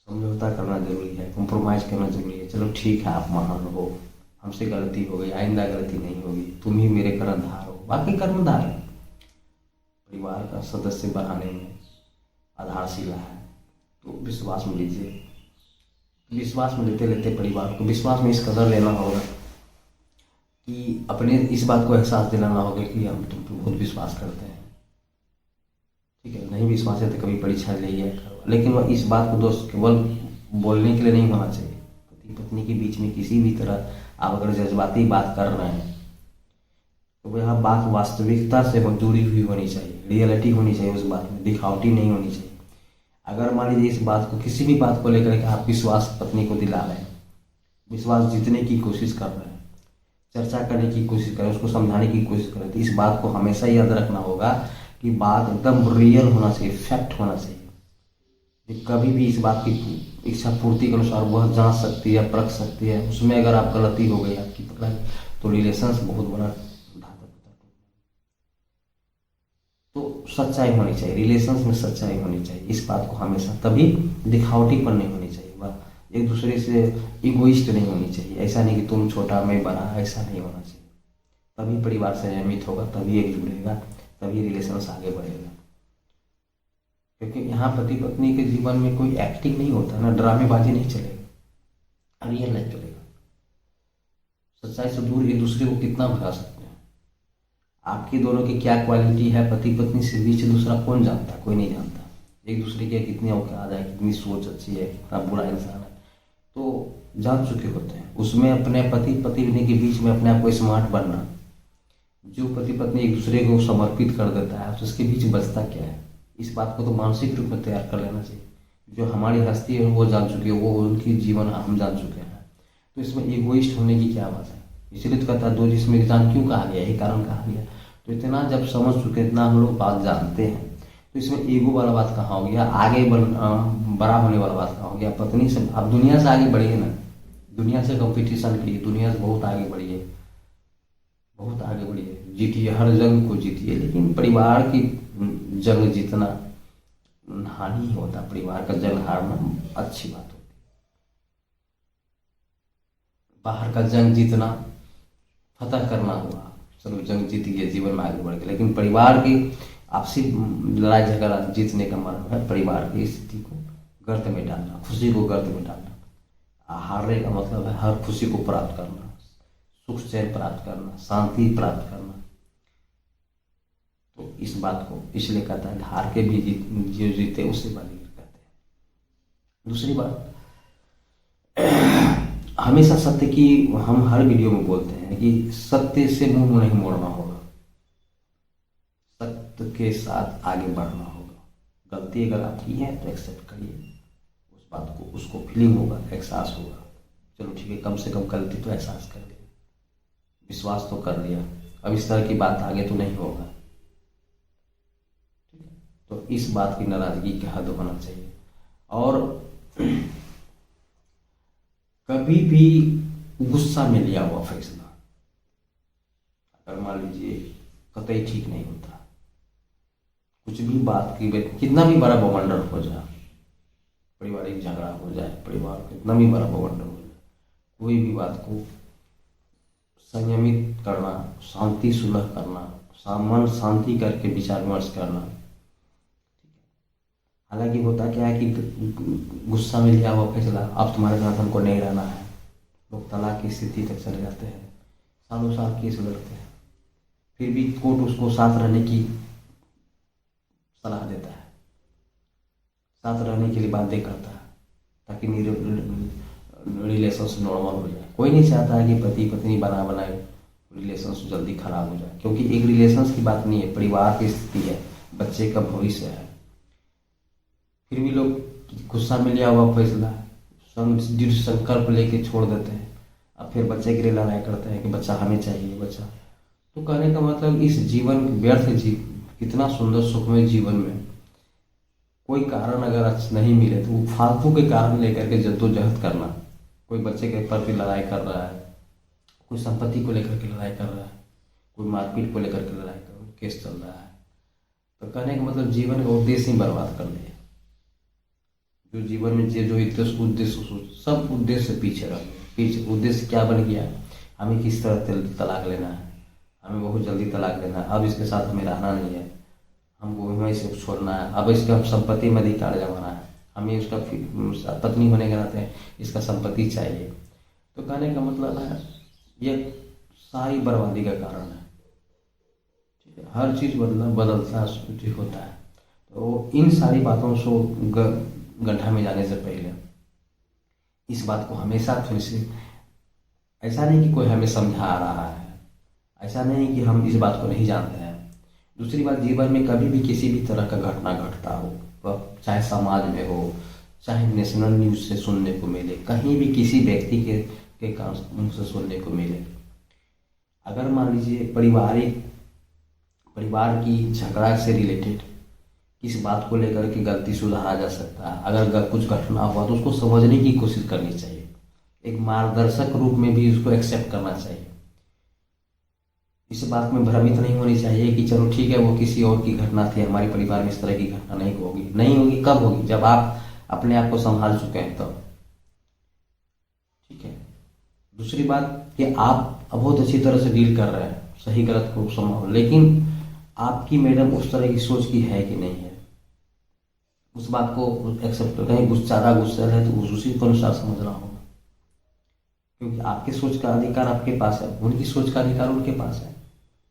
समझौता करना जरूरी है, कॉम्प्रोमाइज़ करना जरूरी है। चलो ठीक है, आप महान हो, हमसे गलती हो गई, आइंदा गलती नहीं होगी, तुम ही मेरे कर्णधार हो। बाकी कर्णधार परिवार का सदस्य बनाने में आधारशिला है, तो विश्वास में लीजिए, विश्वास में लेते लेते परिवार को विश्वास में इस कदर लेना होगा कि अपने इस बात को एहसास दिलाना होगा कि हम तुम पे बहुत विश्वास करते हैं। ठीक है, नहीं विश्वास है तो कभी परीक्षा ले लिया करो, लेकिन वह इस बात को दोस्त केवल बोलने के लिए नहीं होना चाहिए, पति पत्नी के बीच में किसी भी तरह आप अगर जज्बाती बात कर रहे हैं तो वह बात वास्तविकता से जुड़ी हुई होनी चाहिए, रियलिटी होनी चाहिए उस बात में, दिखावटी नहीं होनी चाहिए। अगर मान लीजिए इस बात को, किसी भी बात को लेकर के आप विश्वास पत्नी को दिला रहे हैं, विश्वास जीतने की कोशिश कर रहे हैं, चर्चा करने की कोशिश करें, उसको समझाने की कोशिश करें, तो इस बात को हमेशा याद रखना होगा कि बात एकदम रियल होना चाहिए, फैक्ट होना चाहिए। कि कभी भी इस बात की इच्छा पूर्ति के अनुसार वह जांच सकती है, परख सकती है, उसमें अगर आप गलती हो गई आपकी पकड़ा तो रिलेशंस बहुत बड़ा घातक होता है। तो सच्चाई होनी चाहिए, रिलेशंस में सच्चाई होनी चाहिए, इस बात को हमेशा, तभी दिखावटीपन नहीं होनी चाहिए। वह एक दूसरे से इगोइस्ट नहीं होनी चाहिए, ऐसा नहीं कि तुम छोटा मैं बड़ा, ऐसा नहीं होना चाहिए। तभी परिवार संयमित होगा, तभी एक जुड़ेगा, तभी रिलेशंस आगे बढ़ेगा। क्योंकि यहाँ पति पत्नी के जीवन में कोई एक्टिंग नहीं होता ना, ड्रामेबाजी नहीं चलेगा, रियल नहीं चलेगा। सच्चाई से दूर एक दूसरे को कितना भगा सकते हैं। आपकी दोनों की क्या क्वालिटी है पति पत्नी से बीच, दूसरा कौन जानता, कोई नहीं जानता। एक दूसरे की कितनी औकात है, कितनी सोच अच्छी है, कितना बुरा इंसान है, तो जान चुके होते हैं। उसमें अपने पति पत्नी के बीच में अपने आप को स्मार्ट बनना, जो पति पत्नी एक दूसरे को समर्पित कर देता है तो उसके बीच बचता क्या है, इस बात को तो मानसिक रूप में तैयार कर लेना चाहिए। जो हमारी हस्ती है वो जान चुके हैं, वो उनकी जीवन हम जान चुके हैं, तो इसमें ईगोइस्ट होने की क्या बात है। इसलिए तो कहता है दो जिसमें जान क्यों कहा गया, यही कारण कहा गया। तो इतना जब समझ चुके, इतना हम लोग बात जानते हैं, तो इसमें ईगो वाला बात कहाँ हो गया, आगे बड़ा होने वाला बात कहाँ हो गया। पत्नी से आप दुनिया से आगे बढ़िए ना, दुनिया से कंपटीशन करिए, दुनिया से बहुत आगे बढ़िए, बहुत आगे बढ़िए, जीतिए, हर जंग को जीतिए। लेकिन परिवार की जंग जीतना हानि ही होता, परिवार का जंग हारना अच्छी बात होती। बाहर का जंग जीतना, फतह करना हुआ, चलो जंग जीत गए, जीवन में आगे बढ़ गए। लेकिन परिवार की आपसी लड़ाई झगड़ा जीतने का मतलब है परिवार की स्थिति को गर्त में डालना, खुशी को गर्त में डालना। हारने का मतलब है हर खुशी को प्राप्त करना, सुख चैन प्राप्त करना, शांति प्राप्त करना। तो इस बात को इसलिए कहता है हार के भी जो जीते उससे बलवीर कहते हैं। दूसरी बात, हमेशा सत्य की, हम हर वीडियो में बोलते हैं कि सत्य से मुंह नहीं मोड़ना होगा, सत्य के साथ आगे बढ़ना होगा। गलती अगर आपकी है तो एक्सेप्ट करिए उस बात को, उसको फीलिंग होगा, एहसास होगा, चलो ठीक है, कम से कम गलती तो एहसास कर लिया, विश्वास तो कर लिया, अब इस तरह की बात आगे तो नहीं होगा। ठीक है, तो इस बात की नाराजगी का हद होना चाहिए। और कभी भी गुस्सा में लिया हुआ फैसला अगर मान लीजिए कतई ठीक नहीं होता। कुछ भी बात की, कितना भी बड़ा बवंडर हो जाए, पारिवारिक झगड़ा हो जाए, परिवार कितना भी बड़ा बवंडर हो जाए, कोई भी बात को संयमित करना, शांति सुलह करना, मन शांति करके विचार विमर्श करना। हालांकि होता क्या है कि गुस्सा में लिया हुआ फैसला, अब तुम्हारे साथ हमको नहीं रहना है, लोग तलाक की स्थिति तक चले जाते हैं, सालों साल केस लड़ते हैं, फिर भी कोर्ट उसको साथ रहने की सलाह देता है, साथ रहने के लिए बाध्य करता है ताकि रिलेशंस नॉर्मल हो जाए। कोई नहीं चाहता है कि पति पत्नी बना बनाए रिलेशंस जल्दी खराब हो जाए, क्योंकि एक रिलेशंस की बात नहीं है, परिवार की स्थिति है, बच्चे का भविष्य है। फिर भी लोग गुस्सा में लिया हुआ फैसला दृढ़ संकल्प लेके छोड़ देते हैं, अब फिर बच्चे के लिए लड़ाई करते हैं कि बच्चा हमें चाहिए बच्चा। तो कहने का मतलब इस जीवन व्यर्थ इतना सुंदर सुखमय जीवन में कोई कारण अगर नहीं मिले तो वो फालतू के कारण लेकर के जद्दोजहद करना, कोई बच्चे के प्रति लड़ाई कर रहा है, कोई संपत्ति को लेकर के लड़ाई कर रहा है, कोई मारपीट को लेकर के लड़ाई कर केस चल रहा है, तो कहने का मतलब जीवन का उद्देश्य ही बर्बाद कर दिया। जो जीवन में जो उद्देश्य सब उद्देश्य से पीछे रह गए। पीछे उद्देश्य क्या बन गया, हमें किस तरह तलाक लेना है, हमें बहुत जल्दी तलाक लेना है, अब इसके साथ हमें रहना नहीं है, हमको वहीं से छोड़ना है, अब इसका संपत्ति में अधिकार जमाना है, हमें उसका पत्नी होने के नाते इसका संपत्ति चाहिए। तो कहने का मतलब है ये सारी बर्बादी का कारण है। ठीक है, हर चीज़ बदलता ठीक होता है। तो इन सारी बातों से गड्ढा में जाने से पहले इस बात को हमेशा थोड़ी सी, ऐसा नहीं कि कोई हमें समझा रहा है, ऐसा नहीं कि हम इस बात को नहीं जानते हैं। दूसरी बात, जीवन में कभी भी किसी भी तरह का घटना घटता हो, वह चाहे समाज में हो, चाहे नेशनल न्यूज़ से सुनने को मिले, कहीं भी किसी व्यक्ति के मुंह से सुनने को मिले, अगर मान लीजिए परिवार की झगड़ा से रिलेटेड किस बात को लेकर के गलती सुधारा जा सकता है, अगर कुछ घटना हुआ तो उसको समझने की कोशिश करनी चाहिए, एक मार्गदर्शक रूप में भी उसको एक्सेप्ट करना चाहिए। इस बात में भ्रमित नहीं होनी चाहिए कि चलो ठीक है वो किसी और की घटना थी, हमारे परिवार में इस तरह की घटना नहीं होगी। कब होगी? जब आप अपने आप को संभाल चुके हैं तब, ठीक है। दूसरी बात कि आप बहुत अच्छी तरह से डील कर रहे हैं, सही गलत को संभाल, लेकिन आपकी मैडम उस तरह की सोच की है कि नहीं है, उस बात को एक्सेप्ट कर, कहीं ज़्यादा गुस्सा है तो उसी को अनुसार समझना होगा, क्योंकि आपके सोच का अधिकार आपके पास है, उनकी सोच का अधिकार उनके पास है,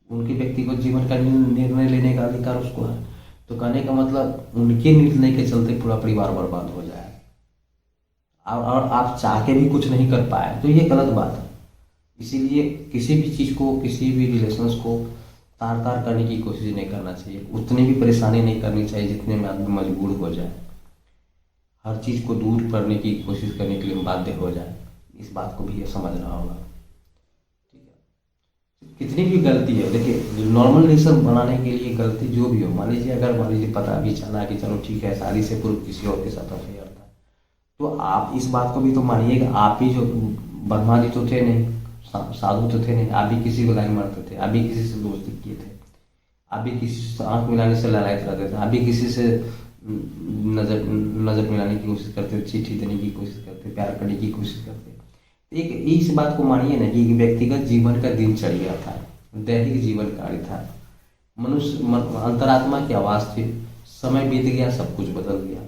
उनके व्यक्तिगत जीवन का निर्णय लेने का अधिकार उसको है। तो कहने का मतलब उनके निर्णय के चलते पूरा परिवार बर्बाद हो जाए और आप चाह के भी कुछ नहीं कर पाए तो ये गलत बात है। इसीलिए किसी भी चीज़ को, किसी भी रिलेशंस को तार तार करने की कोशिश नहीं करना चाहिए, उतनी भी परेशानी नहीं करनी चाहिए जितने में आदमी मजबूर हो जाए, हर चीज़ को दूर करने की कोशिश करने के लिए बाध्य हो जाए। इस बात को भी ये समझना होगा, ठीक है। कितनी भी गलती है, देखिए नॉर्मल रिलेशन बनाने के लिए गलती जो भी हो, मान लीजिए पता भी चला कि चलो ठीक है शादी से पूर्व किसी और के साथ अफेयर था, तो आप इस बात को भी तो मानिएगा, आप ही जो ब्रह्मा जी तो थे नहीं, साधु तो थे नहीं, आप भी किसी को लाइन मारते थे, आप भी किसी से दोस्ती किए थे, आप भी किसी से आंख मिलाने से लड़ाई रहते थे, आप भी किसी से नजर मिलाने की कोशिश करते, चिट्ठी देने की कोशिश करते, प्यार करने की कोशिश करते। एक इस बात को मानिए ना कि व्यक्तिगत जीवन का दिनचर्या था, दैनिक जीवन कार्य था, मनुष्य अंतरात्मा की आवाज थी, समय बीत गया, सब कुछ बदल गया।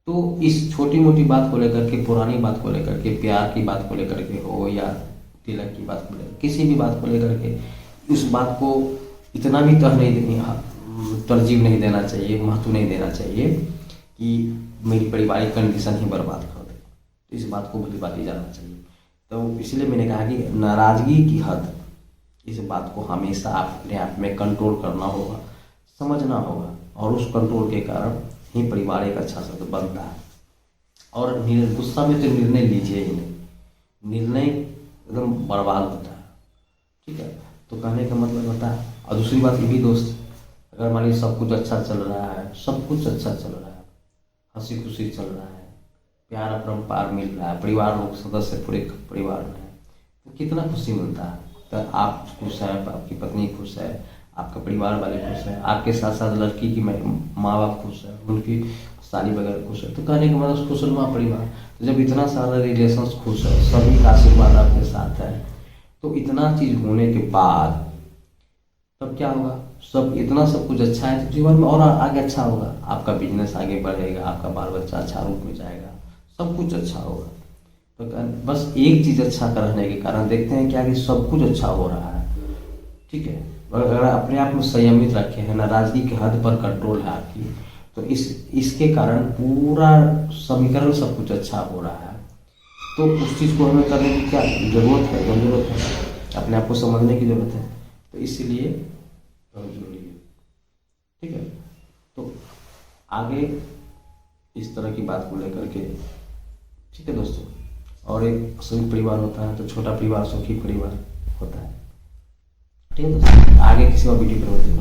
तो इस छोटी मोटी बात को लेकर के, पुरानी बात को लेकर के, प्यार की बात को लेकर के हो या तिलक की बात को लेकर, किसी भी बात को लेकर के, उस बात को इतना भी तरजीह नहीं देना चाहिए, महत्व नहीं देना चाहिए कि मेरी पारिवारिक कंडीशन ही बर्बाद कर दे, तो इस बात को भली बात जाना चाहिए। तो इसलिए मैंने कहा कि नाराज़गी की हद, इस बात को हमेशा अपने आप में कंट्रोल करना होगा, समझना होगा, और उस कंट्रोल के कारण ही परिवार एक अच्छा सा बनता है। और गुस्सा में तो निर्णय लीजिए ही नहीं, निर्णय एकदम बर्बाद होता है, ठीक है। तो कहने का मतलब होता है। और दूसरी बात ये भी दोस्त, अगर मान लीजिए सब कुछ अच्छा चल रहा है, सब कुछ अच्छा चल रहा है, हंसी खुशी चल रहा है, प्यार अपरंपार मिल रहा है, परिवार लोग सदस्य पूरे परिवार में है, तो कितना खुशी मिलता है। तो आप खुश हैं, आपकी पत्नी खुश है, आपका परिवार वाले खुश हैं, आपके साथ साथ लड़की की माँ बाप खुश है, उनकी साली वगैरह खुश है, तो कहने का मतलब खुशनुमा परिवार। तो जब इतना सारा रिलेशंस खुश है, सभी का आशीर्वाद आपके साथ है, तो इतना चीज़ होने के बाद तब क्या होगा, इतना सब कुछ अच्छा है तो जीवन में और आगे अच्छा होगा, आपका बिजनेस आगे बढ़ेगा, आपका बाल बच्चा अच्छा रूप में जाएगा, सब कुछ अच्छा होगा। तो बस एक चीज़ अच्छा करने के कारण देखते हैं क्या कि सब कुछ अच्छा हो रहा है, ठीक है। अगर अपने आप में संयमित रखे हैं, नाराजगी के हद पर कंट्रोल है आपकी, तो इसके कारण पूरा समीकरण सब कुछ अच्छा हो रहा है। तो उस चीज़ को हमें करने की क्या जरूरत है, अपने आप को समझने की जरूरत है, तो इसलिए बहुत जरूरी है, ठीक है। तो आगे इस तरह की बात को लेकर के, ठीक है दोस्तों। और एक संयुक्त परिवार होता है तो छोटा परिवार सुखी परिवार होता है, ठीक है दोस्तों। आगे किसी और वीडियो पर होते हैं।